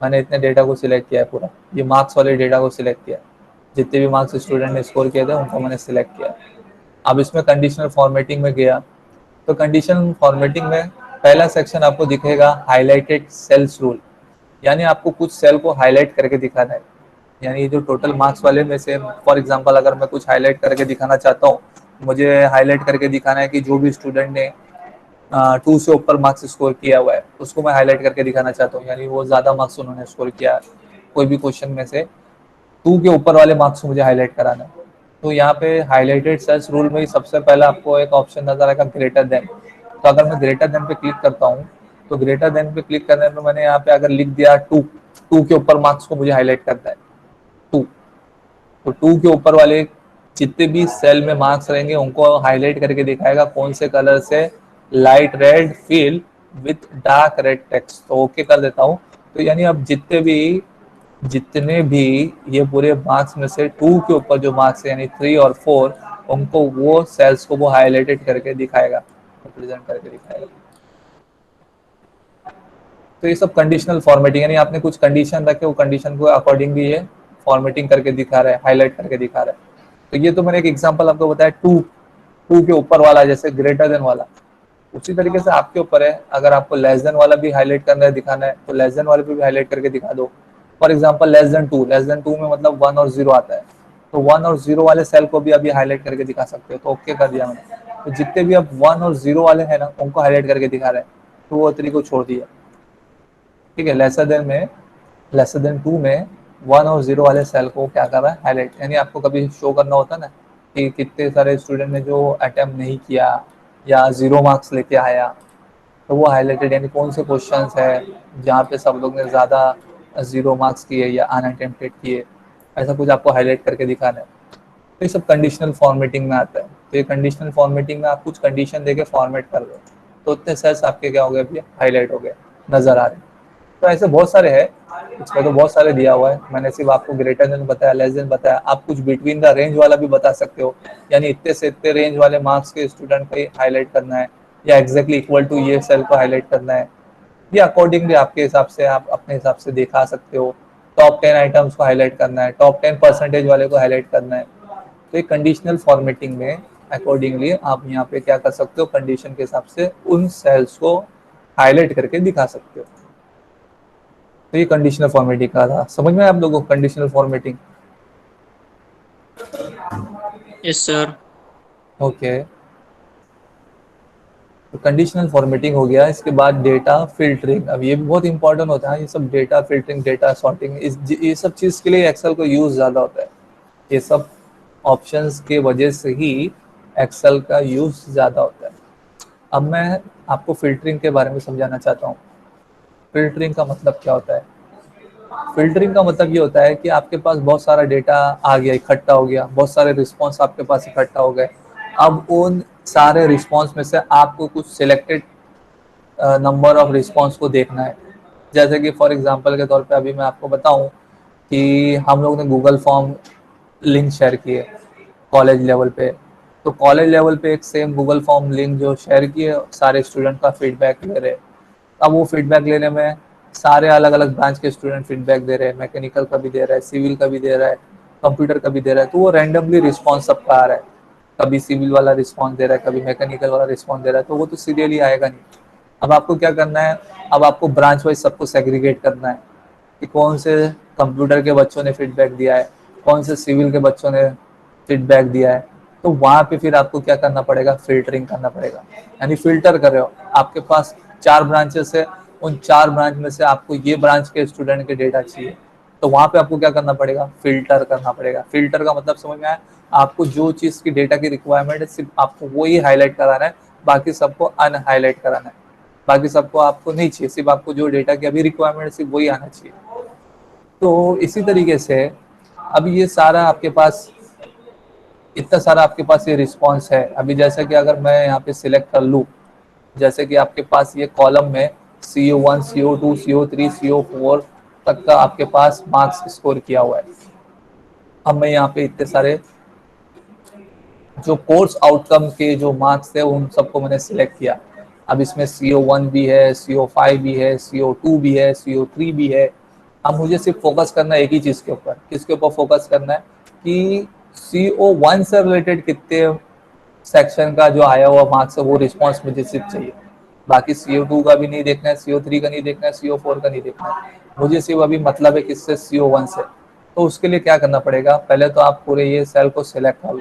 मैंने इतने डेटा को सिलेक्ट किया है पूरा, ये मार्क्स वाले डेटा को सिलेक्ट किया, जितने भी मार्क्स स्टूडेंट ने स्कोर किए थे उनको मैंने सिलेक्ट किया। अब इसमें कंडीशनल फॉर्मेटिंग में गया तो कंडीशनल फॉर्मेटिंग में पहला सेक्शन आपको दिखेगा हाईलाइटेड सेल्स रूल, यानी आपको कुछ सेल को हाईलाइट करके दिखाना है। यानी जो टोटल मार्क्स वाले में से फॉर एग्जांपल अगर मैं कुछ हाईलाइट करके दिखाना चाहता हूँ, मुझे हाईलाइट करके दिखाना है कि जो भी स्टूडेंट ने 2 से ऊपर मार्क्स स्कोर किया हुआ है उसको मैं हाईलाइट करके दिखाना चाहता हूँ, यानी वो ज़्यादा मार्क्स उन्होंने स्कोर किया कोई भी क्वेश्चन में से 2 के ऊपर वाले मार्क्स को मुझे हाईलाइट कराना है। तो यहाँ पे हाईलाइटेड सेल्स रूल में ही सबसे पहले आपको एक ऑप्शन नजर आएगा ग्रेटर देन। तो अगर मैं ग्रेटर देन पे क्लिक करता हूँ, तो ग्रेटर देन पे क्लिक करने में मैंने यहाँ पे अगर लिख दिया 2, 2 के ऊपर मार्क्स को मुझे हाईलाइट करना है 2, तो 2 के ऊपर वाले जितने भी सेल में मार्क्स रहेंगे उनको हाईलाइट करके दिखाएगा कौन से कलर से, light red fill with dark red text. तो ओके कर देता हूँ। तो यानी अब जितने भी ये पूरे मार्क्स में से 2 के ऊपर जो मार्क्स है यानी 3 और 4, उनको वो सेल्स को वो हाईलाइटेड करके दिखाएगा, रिप्रेजेंट करके दिखाएगा। तो ये सब कंडीशनल फॉर्मेटिंग, यानी आपने कुछ कंडीशन रखे, वो कंडीशन को अकॉर्डिंगली ये फॉर्मेटिंग करके दिखा रहा है, हाईलाइट करके दिखा रहा है। तो ये तो मैंने एक एग्जांपल आपको बताया 2 के ऊपर वाला, जैसे ग्रेटर देन वाला। उसी तरीके से आपके ऊपर है, अगर आपको लेस देन वाला भी हाईलाइट करना है, दिखाना है, तो लेस देन वाले पे भी हाईलाइट करके दिखा दो। For example less than two में मतलब 1 और 0 आता है, तो 1 और 0 वाले सेल को भी अभी हाईलाइट करके दिखा सकते हो। तो ओके कर दिया मैंने। तो जितने भी अब 1 और 0 वाले हैं ना, उनको हाईलाइट करके दिखा रहे हैं, तो वो तरीके को छोड़ दिया। ठीक है, लेसर देन 2 में 1 और 0 वाले सेल को क्या कर रहा है, हाईलाइट। यानी आपको कभी शो करना होता है ना कि कितने सारे स्टूडेंट ने जो अटेम्प्ट नहीं किया या 0 मार्क्स लेके आया, तो वो हाईलाइटेड, यानी कौन से क्वेश्चन है जहाँ पे सब लोग ने ज़्यादा 0 मार्क्स किए या अनअटेम्प्टेड किए, ऐसा कुछ आपको हाईलाइट करके दिखाना है। तो ये सब कंडीशनल फॉर्मेटिंग में आता है। तो ये कंडीशनल फॉर्मेटिंग में आप कुछ कंडीशन देके फॉर्मेट कर दो, तो उतने सेल्स आपके क्या हो गए भैया, हाईलाइट हो गए, नजर आ रहे हैं। तो ऐसे बहुत सारे हैं, इसमें तो बहुत सारे दिया हुआ है। मैंने सिर्फ आपको ग्रेटर देन बताया, लेस देन बताया। आप कुछ बिटवीन द रेंज वाला भी बता सकते हो, यानी इतने से इतने रेंज वाले मार्क्स के स्टूडेंट को हाईलाइट करना है, या एग्जैक्टली इक्वल टू ये सेल को हाईलाइट करना है, या अकॉर्डिंगली आपके हिसाब से आप अपने हिसाब से दिखा सकते हो। टॉप 10 आइटम्स को हाईलाइट करना है, टॉप 10% वाले को हाईलाइट करना है। तो एक कंडीशनल फॉर्मेटिंग में अकॉर्डिंगली आप यहाँ पे क्या कर सकते हो, कंडीशन के हिसाब से उन सेल्स को हाईलाइट करके दिखा सकते हो। तो ये कंडीशनल फॉर्मेटिंग का था। समझ में आया आप लोगों को conditional formatting? Yes sir. Okay, तो कंडीशनल फॉर्मेटिंग हो गया। इसके बाद डेटा फिल्टरिंग, अब ये भी बहुत इंपॉर्टेंट होता है। ये सब डेटा फिल्टरिंग, डेटा सॉर्टिंग, ये सब चीज़ के लिए एक्सेल को यूज़ ज़्यादा होता है। ये सब ऑप्शंस के वजह से ही एक्सेल का यूज़ ज़्यादा होता है। अब मैं आपको फिल्टरिंग के बारे में समझाना चाहता हूँ। फिल्टरिंग का मतलब क्या होता है? फिल्टरिंग का मतलब ये होता है कि आपके पास बहुत सारा डेटा आ गया, इकट्ठा हो गया, बहुत सारे रिस्पॉन्स आपके पास इकट्ठा हो गए। अब उन सारे रिस्पॉन्स में से आपको कुछ सिलेक्टेड नंबर ऑफ रिस्पॉन्स को देखना है। जैसे कि फॉर एग्जांपल के तौर पे अभी मैं आपको बताऊं कि हम लोग ने गूगल फॉर्म लिंक शेयर किए कॉलेज लेवल पे। तो कॉलेज लेवल पे एक सेम गूगल फॉर्म लिंक जो शेयर किए, सारे स्टूडेंट का फीडबैक ले रहे। अब वो फीडबैक लेने में सारे अलग अलग ब्रांच के स्टूडेंट फीडबैक दे रहे हैं, मैकेनिकल का भी दे रहा है, सिविल का भी दे रहा है, कंप्यूटर का भी दे रहा है। तो वो रैंडमली रिस्पॉन्स सबका आ रहा है, कभी सिविल वाला रिस्पॉन्स दे रहा है, कभी मैकेनिकल वाला रिस्पॉन्स दे रहा है, तो वो तो सीरियली आएगा नहीं। अब आपको क्या करना है, अब आपको ब्रांच वाइज सबको सेग्रीगेट करना है कि कौन से कंप्यूटर के बच्चों ने फीडबैक दिया है, कौन से सिविल के बच्चों ने फीडबैक दिया है। तो वहाँ पे फिर आपको क्या करना पड़ेगा, फिल्टरिंग करना पड़ेगा। यानी फिल्टर कर रहे हो, आपके पास 4 ब्रांचेस है, उन 4 ब्रांच में से आपको ये ब्रांच के स्टूडेंट के डेटा चाहिए, तो वहाँ पे आपको क्या करना पड़ेगा, फिल्टर करना पड़ेगा। फिल्टर का मतलब समझ में आया? आपको जो चीज़ की डेटा की रिक्वायरमेंट है सिर्फ आपको वो ही हाईलाइट कराना है, बाकी सबको अनहाईलाइट कराना है। बाकी सबको आपको नहीं चाहिए, सिर्फ आपको जो डेटा की अभी रिक्वायरमेंट है सिर्फ वही आना चाहिए। तो इसी तरीके से अभी ये सारा आपके पास, इतना सारा आपके पास ये रिस्पॉन्स है। अभी जैसे कि अगर मैं यहाँ पे सिलेक्ट कर लूँ, जैसे कि आपके पास ये कॉलम में CO1, CO2, CO3, CO4 तक का आपके पास मार्क्स स्कोर किया हुआ है। अब मैं यहाँ पे इतने सारे जो कोर्स आउटकम के जो मार्क्स थे उन सबको मैंने सिलेक्ट किया। अब इसमें CO1 भी है, CO5 भी है, CO2 भी है, CO3 भी है। अब मुझे सिर्फ फोकस करना है एक ही चीज़ के ऊपर। किसके ऊपर फोकस करना है कि CO1 से रिलेटेड कितने सेक्शन का जो आया हुआ मार्क्स है वो रिस्पॉन्स मुझे सिर्फ चाहिए। बाकी CO2 का भी नहीं देखना है, CO3 का नहीं देखना है, CO4 का नहीं देखना है। मुझे सिर्फ अभी मतलब है किससे, CO1 से। तो उसके लिए क्या करना पड़ेगा, पहले तो आप पूरे ये सेल को सिलेक्ट कर लो,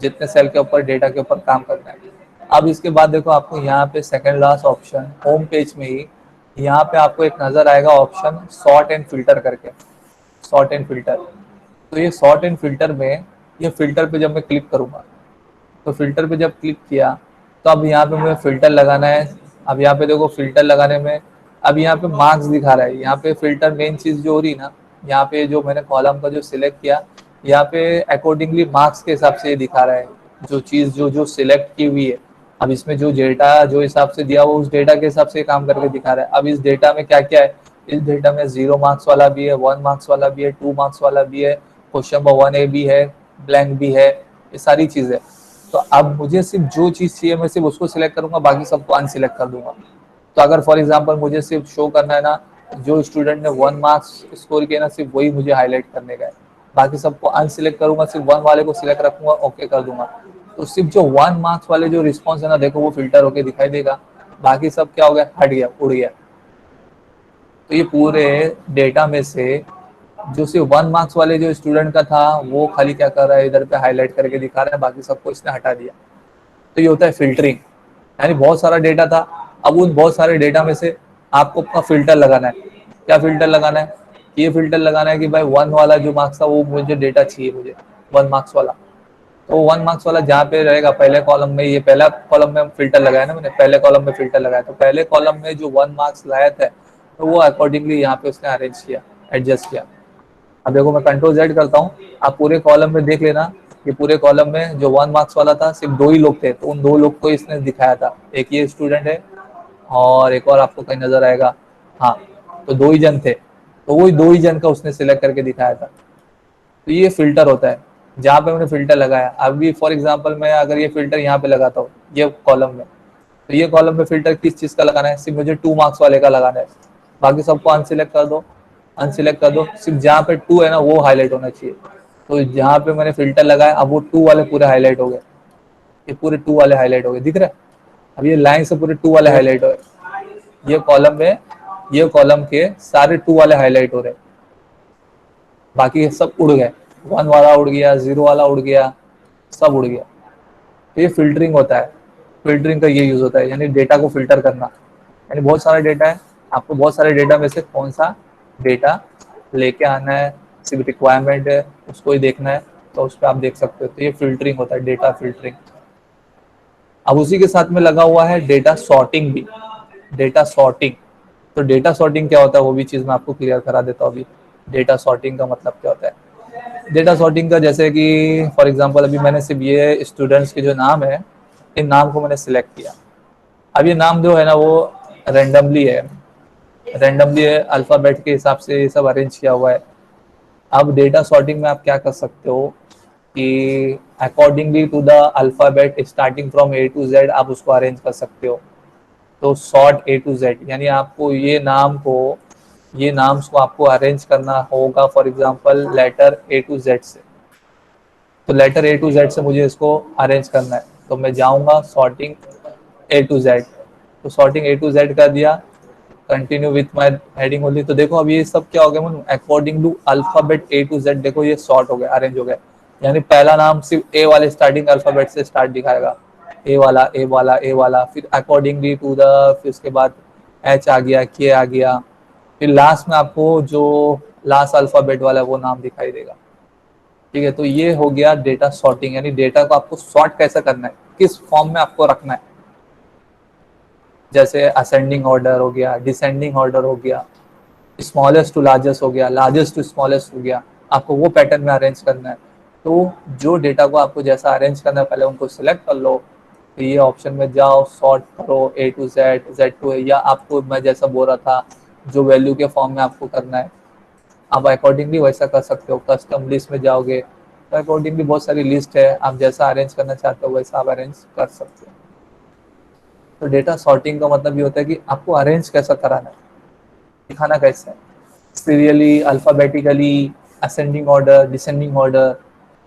जितने सेल के ऊपर डेटा के ऊपर काम करना है। अब इसके बाद देखो आपको यहाँ पे second last option home page में ही यहाँ पे आपको एक नजर आएगा ऑप्शन सॉर्ट एंड फिल्टर करके, सॉर्ट एंड फिल्टर। तो ये सॉर्ट एंड फिल्टर में, ये फिल्टर पे जब मैं क्लिक करूंगा, तो फिल्टर पे जब क्लिक किया तो अब यहाँ पे मुझे फिल्टर लगाना है। अब यहाँ पे देखो फिल्टर लगाने में अब यहाँ पे मार्क्स दिखा रहा है। यहाँ पे फिल्टर मेन चीज जो हो रही ना, यहाँ पे जो मैंने कॉलम का जो सिलेक्ट किया, यहाँ पे अकॉर्डिंगली मार्क्स के हिसाब से ये दिखा रहा है जो चीज जो जो सिलेक्ट की हुई है। अब इसमें जो डेटा जो हिसाब से दिया वो उस डेटा के हिसाब से काम करके दिखा रहा है। अब इस डेटा में क्या क्या है, इस डेटा में 0 मार्क्स वाला भी है, 1 मार्क्स वाला भी है, 2 मार्क्स वाला भी है, क्वेश्चन नंबर 1A भी है, ब्लैंक भी है, ये सारी चीजें। तो अब मुझे सिर्फ जो चीज चाहिए मैं सिर्फ उसको सिलेक्ट करूंगा, बाकी सबको अनसिलेक्ट कर दूंगा। तो अगर फॉर एग्जांपल मुझे सिर्फ शो करना है ना, जो स्टूडेंट ने 1 मार्क्स स्कोर किया ना, सिर्फ वही मुझे हाईलाइट करने का है, बाकी सबको अनसिलेक्ट करूंगा, सिर्फ 1 वाले को सिलेक्ट रखूंगा, ओके कर दूंगा। तो सिर्फ जो 1 मार्क्स वाले जो रिस्पॉन्स है ना, देखो वो फिल्टर होके दिखाई देगा, बाकी सब क्या हो गया, हट गया, उड़ गया। तो ये पूरे डेटा में से जो सिर्फ 1 मार्क्स वाले जो स्टूडेंट का था वो खाली क्या कर रहा है, इधर पे हाईलाइट करके दिखा रहा है, बाकी सबको इसने हटा दिया। तो ये होता है फिल्टरिंग। यानी बहुत सारा डेटा था, अब उन बहुत सारे डेटा में से आपको अपना फिल्टर लगाना है। क्या फिल्टर लगाना है, ये फिल्टर लगाना है कि भाई 1 वाला जो मार्क्स था वो मुझे डेटा चाहिए, मुझे 1 मार्क्स वाला। तो 1 मार्क्स वाला जहाँ पे रहेगा पहले कॉलम में, ये पहला कॉलम में फिल्टर लगाया ना मैंने, पहले कॉलम में फिल्टर लगाया, तो पहले कॉलम में जो 1 मार्क्स लाया था तो वो अकॉर्डिंगली यहाँ पे उसने अरेंज किया, एडजस्ट किया। अब देखो मैं कंट्रोल Z करता हूँ, आप पूरे कॉलम में देख लेना, ये पूरे कॉलम में जो 1 मार्क्स वाला था सिर्फ 2 ही लोग थे, तो उन 2 लोग को इसने दिखाया था, एक ये स्टूडेंट है और एक और आपको कहीं नजर आएगा, हाँ, तो 2 ही जन थे, तो वही 2 ही जन का उसने सिलेक्ट करके दिखाया था। तो ये फिल्टर होता है जहाँ पे मैंने फिल्टर लगाया। अभी फॉर एग्जांपल मैं अगर ये फिल्टर यहाँ पे लगाता हूँ ये कॉलम में, तो ये कॉलम में फिल्टर किस चीज का लगाना है, सिर्फ मुझे 2 मार्क्स वाले का लगाना है, बाकी सबको अनसिलेक्ट कर दो, अनसिलेक्ट कर दो, सिर्फ जहाँ पे 2 है ना वो हाईलाइट होना चाहिए। तो जहाँ पे मैंने फिल्टर लगाया अब वो 2 वाले पूरे हाईलाइट हो गए, ये पूरे 2 वाले हाईलाइट हो गए, दिख रहा है। अब ये लाइन से पूरे 2 वाले हाईलाइट हो गए, ये कॉलम में, ये कॉलम के सारे 2 वाले हाईलाइट हो रहे, बाकी सब उड़ गए, 1 वाला उड़ गया, 0 वाला उड़ गया, सब उड़ गया। तो ये फिल्टरिंग होता है, फिल्टरिंग का ये यूज होता है, यानी डेटा को फिल्टर करना। यानी बहुत सारा डेटा है, आपको बहुत सारे डेटा में से कौन सा डेटा लेके आना है, सिर्फ रिक्वायरमेंट है उसको ही देखना है, तो उस पर आप देख सकते हो। तो ये फिल्टरिंग होता है, डेटा फिल्टरिंग। अब उसी के साथ में लगा हुआ है डेटा सॉर्टिंग भी, डेटा सॉर्टिंग। तो डेटा सॉर्टिंग क्या होता है वो भी चीज़ मैं आपको क्लियर करा देता हूँ अभी। डेटा सॉर्टिंग का मतलब क्या होता है, डेटा सॉर्टिंग का जैसे कि फॉर एग्जांपल अभी मैंने सिर्फ ये स्टूडेंट्स के जो नाम है, इन नाम को मैंने सिलेक्ट किया। अब ये नाम जो है ना वो रेंडमली है, रेंडमली है, अल्फ़ाबेट के हिसाब से ये सब अरेंज किया हुआ है। अब डेटा सॉर्टिंग में आप क्या कर सकते हो कि accordingly to the alphabet starting from A to Z आप उसको अरेंज कर सकते हो। तो सॉर्ट A to Z, यानी आपको ये नाम को, ये नाम्स को आपको अरेंज करना होगा for example letter A to Z से। तो लेटर A to Z से मुझे इसको अरेंज करना है, तो मैं जाऊंगा सॉर्टिंग A to Z, तो सॉर्टिंग A to Z कर दिया, continue with my heading only. तो देखो अब ये सब क्या हो गया, according to alphabet A to Z, देखो ये सॉर्ट हो गया, अरेंज हो गया। यानी पहला नाम सिर्फ A वाले स्टार्टिंग अल्फाबेट से स्टार्ट दिखाएगा, ए वाला ए वाला ए वाला, फिर अकॉर्डिंगली टू द, फिर उसके बाद H आ गया, K आ गया, फिर लास्ट में आपको जो लास्ट अल्फाबेट वाला है वो नाम दिखाई देगा। ठीक है, तो ये हो गया डेटा सॉर्टिंग, यानी डेटा को आपको सॉर्ट कैसे करना है, किस फॉर्म में आपको रखना है। जैसे असेंडिंग ऑर्डर हो गया, डिसेंडिंग ऑर्डर हो गया, स्मॉलेस्ट टू लार्जेस्ट हो गया, लार्जेस्ट टू स्मॉलेस्ट हो गया, आपको वो पैटर्न में अरेंज करना है। तो जो डेटा को आपको जैसा अरेंज करना है पहले उनको सिलेक्ट कर लो, तो ये ऑप्शन में जाओ, सॉर्ट करो A to Z, Z to A, या आपको मैं जैसा बोल रहा था जो वैल्यू के फॉर्म में आपको करना है आप अकॉर्डिंगली वैसा कर सकते हो। कस्टम लिस्ट में जाओगे तो अकॉर्डिंगली बहुत सारी लिस्ट है, आप जैसा अरेंज करना चाहते हो वैसा आप अरेंज कर सकते हो। तो डेटा सॉर्टिंग का मतलब ये होता है कि आपको अरेंज कैसा कराना है, दिखाना कैसे है, serially, alphabetically, ascending order, descending order,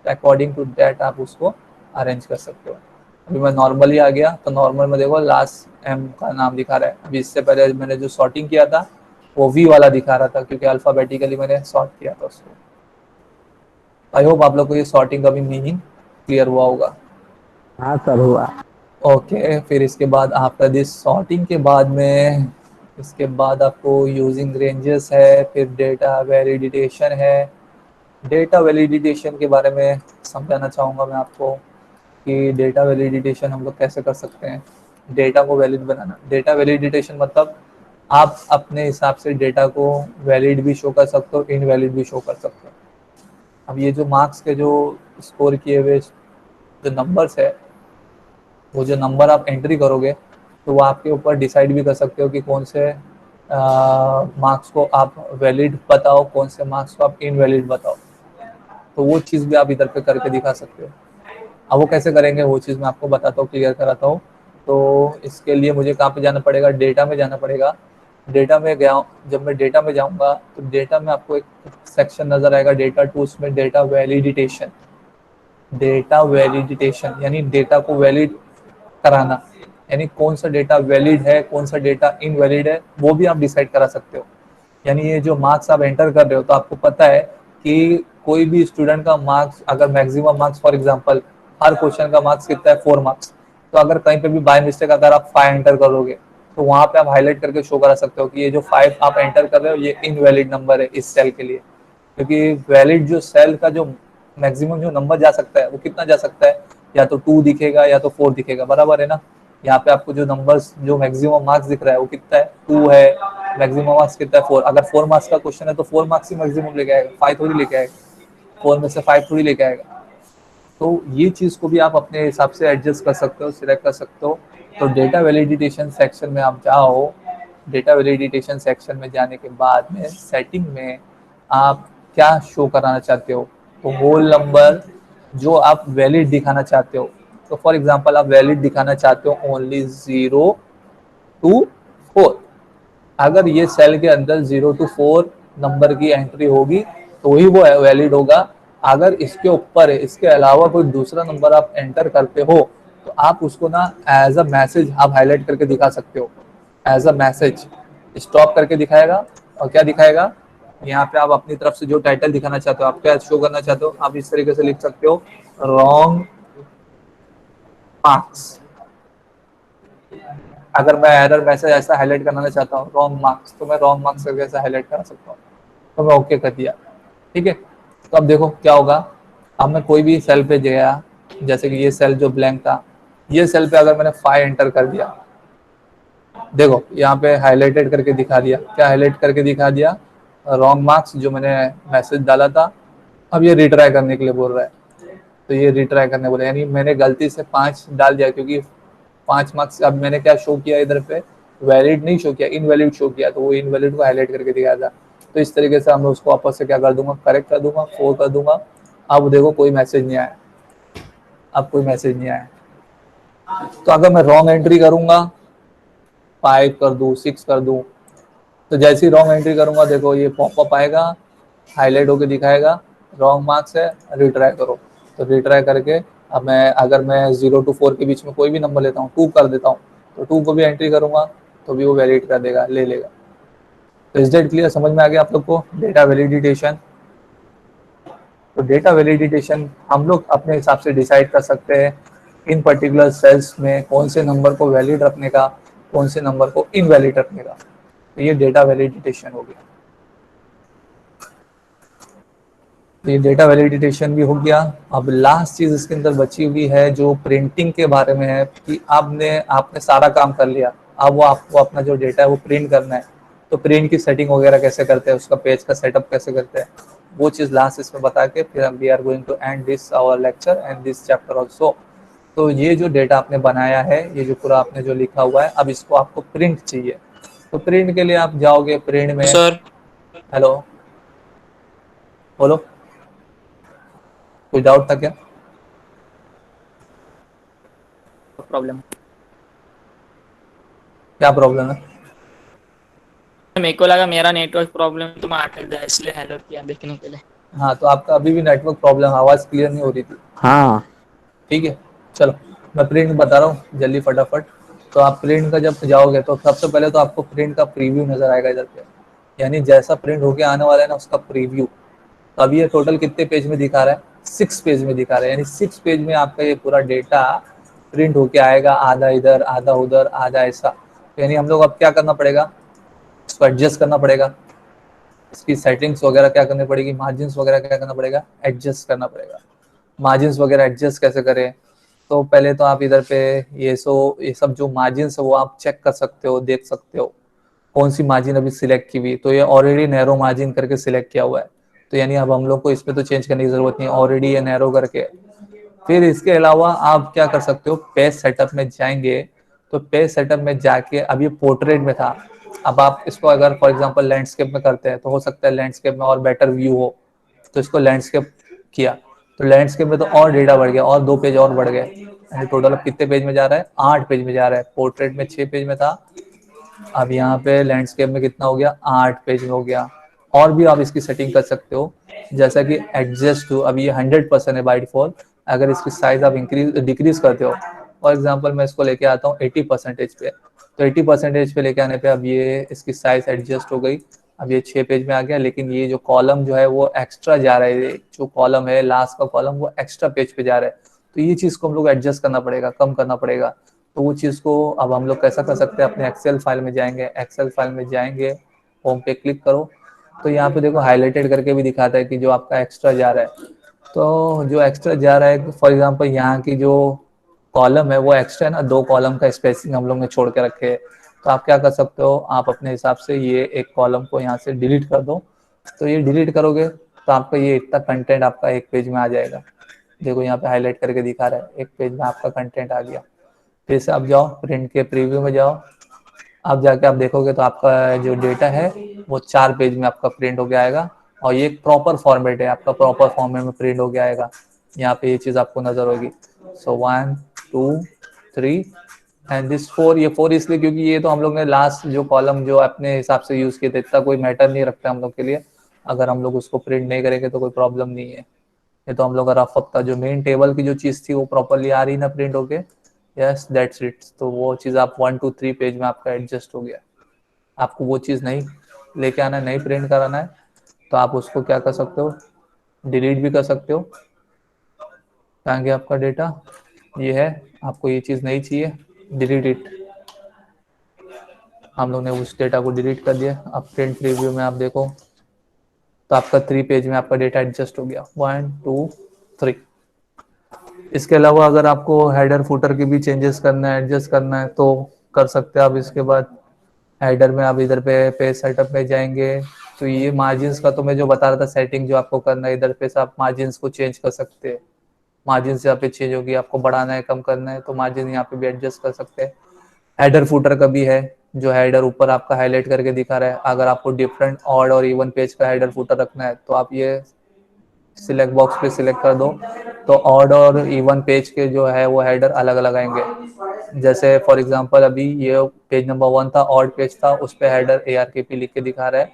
according to that आप उसको अरेंज कर सकते हो। अभी मैं नॉर्मली आ गया, तो नॉर्मल में देखो लास्ट M का नाम दिखा रहा है। अभी इससे पहले मैंने जो सॉर्टिंग किया था वो V वाला दिखा रहा था, क्योंकि अल्फ़ाबेटिकली मैंने सॉर्ट किया था उसको। आई होप आप लोग को ये सॉर्टिंग का भी मीनिंग क्लियर हुआ होगा। हाँ सर हुआ। ओके, फिर इसके बाद आफ्टर दिस सॉर्टिंग के बाद में, इसके बाद आपको यूजिंग रेंजेस है, फिर डेटा वैलिडिटेशन है। डेटा वैलिडिटेशन के बारे में समझाना चाहूँगा मैं आपको कि डेटा वैलिडिटेशन हम लोग कैसे कर सकते हैं, डेटा को वैलिड बनाना। डेटा वैलिडिटेशन मतलब आप अपने हिसाब से डेटा को वैलिड भी शो कर सकते हो, इनवैलिड भी शो कर सकते हो। अब ये जो मार्क्स के जो स्कोर किए हुए जो नंबर्स है, वो जो नंबर आप एंट्री करोगे तो वो आपके ऊपर डिसाइड भी कर सकते हो कि कौन से मार्क्स को आप वैलिड बताओ, कौन से मार्क्स को आप इनवैलिड बताओ। तो वो चीज़ भी आप इधर पे करके दिखा सकते हो। अब वो कैसे करेंगे वो चीज़ मैं आपको बताता हूँ, क्लियर कराता हूँ। तो इसके लिए मुझे कहाँ पे जाना पड़ेगा, डेटा में जाना पड़ेगा। डेटा में गया, जब मैं डेटा में जाऊँगा तो डेटा में आपको एक सेक्शन नज़र आएगा डेटा टू, उसमें डेटा वैलिडिटेशन। डेटा वैलिडिटेशन यानी डेटा को वैलिड कराना, यानी कौन सा डेटा वैलिड है, कौन सा डेटा इनवैलिड है, वो भी आप डिसाइड करा सकते हो। यानी ये जो मार्क्स आप एंटर कर रहे हो, तो आपको पता है कि कोई भी स्टूडेंट का मार्क्स, अगर maximum marks for example her question का मार्क्स कितना है 4 मार्क्स, तो अगर कहीं पे भी बाय मिस्टेक अगर आप 5 एंटर करोगे तो वहां पे आप हाईलाइट करके शो करा सकते हो कि ये जो 5 आप एंटर कर रहे हो ये इनवैलिड नंबर है इस सेल के लिए। क्योंकि वैलिड जो सेल का जो मैक्सिमम जो नंबर जा सकता है वो कितना जा सकता है, या तो 2 दिखेगा या तो 4 दिखेगा, बराबर है ना। यहाँ पे आपको जो नंबर्स जो मैक्सिमम मार्क्स दिख रहा है वो कितना है, 2 है। मैक्सिमम मार्क्स कितना है, 4। अगर 4 मार्क्स का क्वेश्चन है तो 4 मार्क्स ही मैक्सिमम लेके आएगा, 5 थोड़ी लेके आएगा, 4 में से 5 थोड़ी लेके आएगा। तो ये चीज़ को भी आप अपने हिसाब से एडजस्ट कर सकते हो, सिलेक्ट कर सकते हो। तो डेटा वैलिडिटेशन सेक्शन में आप जाओ। डेटा वैलिडिटेशन सेक्शन में जाने के बाद में सेटिंग में आप क्या शो कराना चाहते हो, तो होल नंबर जो आप वैलिड दिखाना चाहते हो। तो फॉर एग्जांपल आप वैलिड दिखाना चाहते हो ओनली 0 to 4। अगर ये सेल के अंदर 0 to 4 नंबर की एंट्री होगी तो ही वो वैलिड होगा। अगर इसके ऊपर इसके अलावा कोई दूसरा नंबर आप एंटर करते हो तो आप उसको ना एज अ मैसेज आप हाईलाइट करके दिखा सकते हो। एज अ मैसेज स्टॉप करके दिखाएगा। और क्या दिखाएगा, यहाँ पे आप अपनी तरफ से जो टाइटल दिखाना चाहते हो, आप क्या शो करना चाहते हो, आप इस तरीके से लिख सकते हो, रॉन्ग मार्क्स। अगर मैं एरर मैसेज ऐसा हाईलाइट करना चाहता हूँ रॉन्ग मार्क्स, तो मैं रॉन्ग मार्क्स करके ऐसा हाईलाइट करा सकता हूँ। तो मैं ओके कर दिया, ठीक है। तो अब देखो क्या होगा। अब मैं कोई भी सेल पे गया, जैसे कि ये सेल जो ब्लैंक था, ये सेल पे अगर मैंने 5 एंटर कर दिया, देखो यहाँ पे हाईलाइटेड करके दिखा दिया। क्या हाईलाइट करके दिखा दिया, रॉन्ग मार्क्स जो मैंने मैसेज डाला था। अब ये रिट्राई करने के लिए बोल रहा है, तो ये रिट्राई करने बोले, यानी मैंने गलती से 5 डाल दिया, क्योंकि 5 मार्क्स अब मैंने क्या शो किया इधर पे, वैलिड नहीं शो किया, इनवैलिड शो किया, तो वो इनवैलिड को हाईलाइट करके दिखाया था। तो इस तरीके से मैं उसको वापस से क्या कर दूंगा, करेक्ट कर दूंगा, 4 कर दूंगा। अब देखो कोई मैसेज नहीं आया, अब कोई मैसेज नहीं आया। तो अगर मैं रॉन्ग एंट्री करूंगा, 5 कर दूं, 6 कर दूं, तो जैसे ही रॉन्ग एंट्री करूंगा देखो ये पॉपअप आएगा, हाईलाइट होके दिखाएगा रॉन्ग मार्क्स है, रिट्राई करो। तो रिट्राई करके अब मैं अगर मैं 0 to 4 के बीच में कोई भी नंबर लेता हूँ, 2 कर देता हूँ, तो 2 को भी एंट्री करूंगा तो भी वो वैलिड कर देगा, ले लेगा। तो इज दैट क्लियर, समझ में आ गया आप लोग को डेटा वैलिडिटेशन। तो डेटा वैलिडिटेशन हम लोग अपने हिसाब से डिसाइड कर सकते हैं इन पर्टिकुलर सेल्स में कौन से नंबर को वैलिड रखने का, कौन से नंबर को इनवैलिड रखने का। तो ये डेटा वैलिडिटेशन हो गया। तो ये डेटा वैलिडिटेशन भी हो गया। अब लास्ट चीज इसके अंदर बची हुई है जो प्रिंटिंग के बारे में है, कि आपने आपने सारा काम कर लिया, अब वो आपको अपना जो डेटा है वो प्रिंट करना है। तो प्रिंट की सेटिंग वगैरह कैसे करते हैं, उसका पेज का सेटअप कैसे करते हैं, वो चीज़ लास्ट इसमें बता के फिर हम we are going to end this hour lecture and this chapter also. तो ये जो डेटा आपने बनाया है, ये जो पूरा आपने जो लिखा हुआ है, अब इसको आपको प्रिंट चाहिए। तो प्रिंट के लिए आप जाओगे प्रिंट में। सर हेलो, बोलो, कोई डाउट था क्या? प्रॉब्लम क्या प्रॉब्लम है? मेरे को लगा मेरा नेटवर्क प्रॉब्लम तो मैं अटक गया, इसलिए हेलो किया देखने के लिए। हाँ, तो आपका अभी भी नेटवर्क प्रॉब्लम, आवाज़ क्लियर नहीं हो रही थी। हाँ ठीक है, चलो मैं प्रिंट बता रहा हूँ जल्दी फटाफट। तो आप प्रिंट का जब जाओगे तो सबसे पहले तो आपको प्रिंट का प्रीव्यू नज़र आएगा इधर पे, यानी जैसा प्रिंट होके आने वाला है ना उसका प्रीव्यू। तो अभी ये टोटल कितने पेज में दिखा रहा है, 6 पेज में दिखा रहा है, यानी 6 पेज में आपका ये पूरा डेटा प्रिंट होके आएगा, आधा इधर आधा उधर आधा ऐसा। तो यानी हम लोग अब क्या करना पड़ेगा, इसको एडजस्ट करना पड़ेगा, इसकी सेटिंग्स वगैरह क्या करनी पड़ेगी, मार्जिन वगैरह क्या करना पड़ेगा, एडजस्ट करना पड़ेगा। मार्जिन वगैरह एडजस्ट कैसे करें, तो पहले तो आप इधर पे ये सब जो मार्जिन है वो आप चेक कर सकते हो, देख सकते हो कौन सी मार्जिन अभी सिलेक्ट की हुई। तो ये ऑलरेडी नैरो मार्जिन करके सिलेक्ट किया हुआ है, तो यानी अब हम लोग को इसमें तो चेंज करने की जरूरत नहीं है, ऑलरेडी ये नैरो करके। फिर इसके अलावा आप क्या कर सकते हो, पेज सेटअप में जाएंगे, तो पेज सेटअप में जाके अब ये पोर्ट्रेट में था, अब आप इसको अगर फॉर एग्जांपल लैंडस्केप में करते हैं तो हो सकता है लैंडस्केप में और बेटर व्यू हो, तो इसको लैंडस्केप किया, तो लैंडस्केप में तो और डेटा बढ़ गया, और 2 पेज और बढ़ गए, यानी टोटल अब कितने पेज में जा रहा है, 8 पेज में जा रहा है। पोर्ट्रेट में 6 पेज में था, अब यहाँ पे लैंडस्केप में कितना हो गया, 8 पेज में हो गया। और भी आप इसकी सेटिंग कर सकते हो, जैसा कि एडजस्ट टू, अब ये 100% है बाई डिफॉल्ट, अगर इसकी साइज आप इंक्रीज डिक्रीज करते हो, फॉर एग्जाम्पल मैं इसको लेके आता हूँ 80% पे, तो 80% पे लेके आने पे अब ये इसकी साइज एडजस्ट हो गई, अब ये 6 पेज में आ गया। लेकिन ये जो कॉलम जो है वो एक्स्ट्रा जा रहा है, जो कॉलम है लास्ट का कॉलम वो एक्स्ट्रा पेज पे जा रहा है, तो ये चीज को हम लोग एडजस्ट करना पड़ेगा, कम करना पड़ेगा। तो वो चीज़ को अब हम लोग कैसा कर सकते हैं, अपने एक्सेल फाइल में जाएंगे, एक्सेल फाइल में जाएंगे, होम पे क्लिक करो, तो यहाँ पे देखो हाईलाइटेड करके भी दिखाता है कि जो आपका एक्स्ट्रा जा रहा है। तो जो एक्स्ट्रा जा रहा है, फॉर एग्जांपल यहाँ की जो कॉलम है वो एक्स्ट्रा है ना, 2 कॉलम का स्पेसिंग हम लोग ने छोड़ के रखे है, तो आप क्या कर सकते हो, आप अपने हिसाब से ये एक कॉलम को यहाँ से डिलीट कर दो। तो ये डिलीट करोगे तो आपका ये इतना कंटेंट आपका एक पेज में आ जाएगा। देखो यहाँ पे हाईलाइट करके दिखा रहा है, एक पेज में आपका कंटेंट आ गया। फिर से आप जाओ प्रिंट के प्रीव्यू में जाओ, आप जाके आप देखोगे तो आपका जो डेटा है वो 4 पेज में आपका प्रिंट हो गया आएगा, और ये एक प्रॉपर फॉर्मेट है, आपका प्रॉपर फॉर्मेट में प्रिंट हो गया आएगा। यहाँ पे ये चीज आपको नजर होगी। सो 1 2 3 एंड दिस 4, ये 4 इसलिए क्योंकि ये तो हम लोग ने लास्ट जो कॉलम जो अपने हिसाब से यूज किए थे, इतना कोई मैटर नहीं रखता हम लोग के लिए, अगर हम लोग उसको प्रिंट नहीं करेंगे तो कोई प्रॉब्लम नहीं है। ये तो हम लोग का रफ हफ्ता जो मेन टेबल की जो चीज थी वो प्रॉपरली आ रही ना प्रिंट होके, यस दैट्स इट। तो वो चीज़ आप 1 2 3 पेज में आपका एडजस्ट हो गया। आपको वो चीज़ नहीं लेके आना है, नहीं प्रिंट कराना है, तो आप उसको क्या कर सकते हो, डिलीट भी कर सकते हो। कहाँ गया आपका डेटा, ये है, आपको ये चीज़ नहीं चाहिए, डिलीट इट। हम लोग ने उस डेटा को डिलीट कर दिया। अब प्रिंट रिव्यू में आप देखो तो आपका 3 पेज में आपका डेटा एडजस्ट हो गया, 1 2 3। इसके अलावा अगर आपको हेडर फुटर के भी चेंजेस करना है, एडजस्ट करना है, तो कर सकते हैं आप। इसके बाद हेडर में आप इधर पे पेज सेटअप में जाएंगे, तो ये मार्जिन्स का तो मैं जो बता रहा था सेटिंग जो आपको करना है, इधर पे से आप मार्जिन्स को चेंज कर सकते हैं। मार्जिन यहाँ पे चेंज होगी, आपको बढ़ाना है कम करना है तो मार्जिन यहाँ पे भी एडजस्ट कर सकते हैं। हेडर फुटर का भी है, जो हेडर ऊपर आपका हाईलाइट करके दिखा रहा है, अगर आपको डिफरेंट ऑड और इवन पेज का हेडर फुटर रखना है तो आप ये सिलेक्ट बॉक्स पे सिलेक्ट कर दो, तो ऑड और इवन पेज के जो है वो हेडर अलग अलग आएंगे। जैसे फॉर एग्जांपल अभी ये पेज नंबर 1 था, ऑड पेज था, उस पे हेडर ARKP लिख के दिखा रहा है।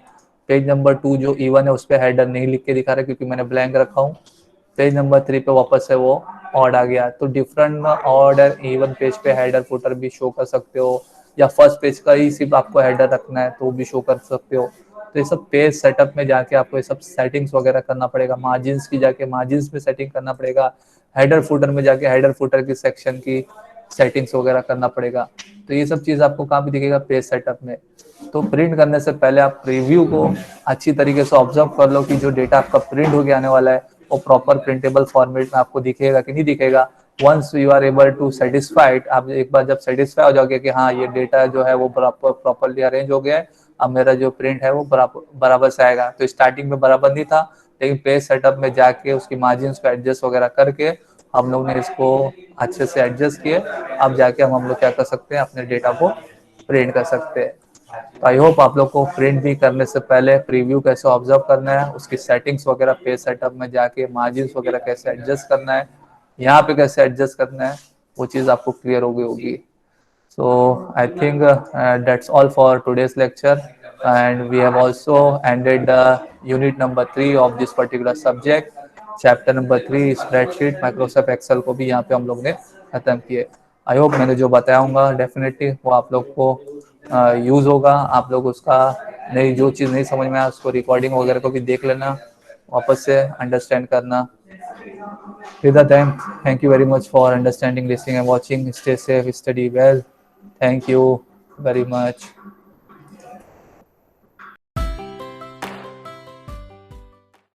पेज नंबर 2 जो इवन है उस पे हेडर नहीं लिख के दिखा रहा है क्योंकि मैंने ब्लैंक रखा हूँ। पेज नंबर 3 पे वापस से वो ऑड आ गया, तो डिफरेंट ऑड और इवन पेज पे हेडर फुटर भी शो कर सकते हो, या फर्स्ट पेज का ही सिर्फ आपको हेडर रखना है तो वो भी शो कर सकते हो। तो ये सब पेज सेटअप में जाके आपको ये सब सेटिंग्स वगैरह करना पड़ेगा, मार्जिन्स की जाके मार्जिन्स में सेटिंग करना पड़ेगा, हेडर फुटर में जाके हेडर फुटर की सेक्शन की सेटिंग्स वगैरह करना पड़ेगा। तो ये सब चीज़ आपको कहाँ भी दिखेगा, पेज सेटअप में। तो प्रिंट करने से पहले आप प्रीव्यू को अच्छी तरीके से ऑब्जर्व कर लो कि जो डेटा आपका प्रिंट हो आने वाला है वो प्रॉपर प्रिंटेबल फॉर्मेट में आपको दिखेगा कि नहीं दिखेगा। Once you are able to satisfied, आप एक बार जब सेटिस्फाई हो जाओगे कि हाँ ये डेटा जो है वो प्रॉपरली अरेंज हो गया है, अब मेरा जो प्रिंट है वो बराबर से आएगा। तो स्टार्टिंग में बराबर नहीं था, लेकिन पेज सेटअप में जाके उसकी मार्जिन को एडजस्ट वगैरह करके हम लोग ने इसको अच्छे से एडजस्ट किए। अब जाके हम लोग क्या कर सकते हैं, अपने डेटा को प्रिंट कर सकते हैं। तो आई होप आप लोग को प्रिंट भी करने से पहले प्रीव्यू कैसे ऑब्जर्व करना है, उसकी सेटिंग्स वगैरह पेज सेटअप में जाके मार्जिन वगैरह कैसे एडजस्ट करना है, यहाँ पे कैसे एडजस्ट करना है, वो चीज़ आपको क्लियर हो गई होगी। So I think that's all for today's lecture, and we have also ended the unit number 3 of this particular subject. Chapter number 3 spreadsheet Microsoft Excel को भी यहाँ पे हम लोग ने खत्म किए। आई होप मैंने जो बताऊंगा डेफिनेटली वो आप लोग को यूज होगा। आप लोग उसका नहीं, जो चीज़ नहीं समझ में आया उसको रिकॉर्डिंग वगैरह को भी देख लेना, वापस से अंडरस्टैंड करना। Till the time, thank you very much for understanding, listening and watching. Stay safe, study well. Thank you very much.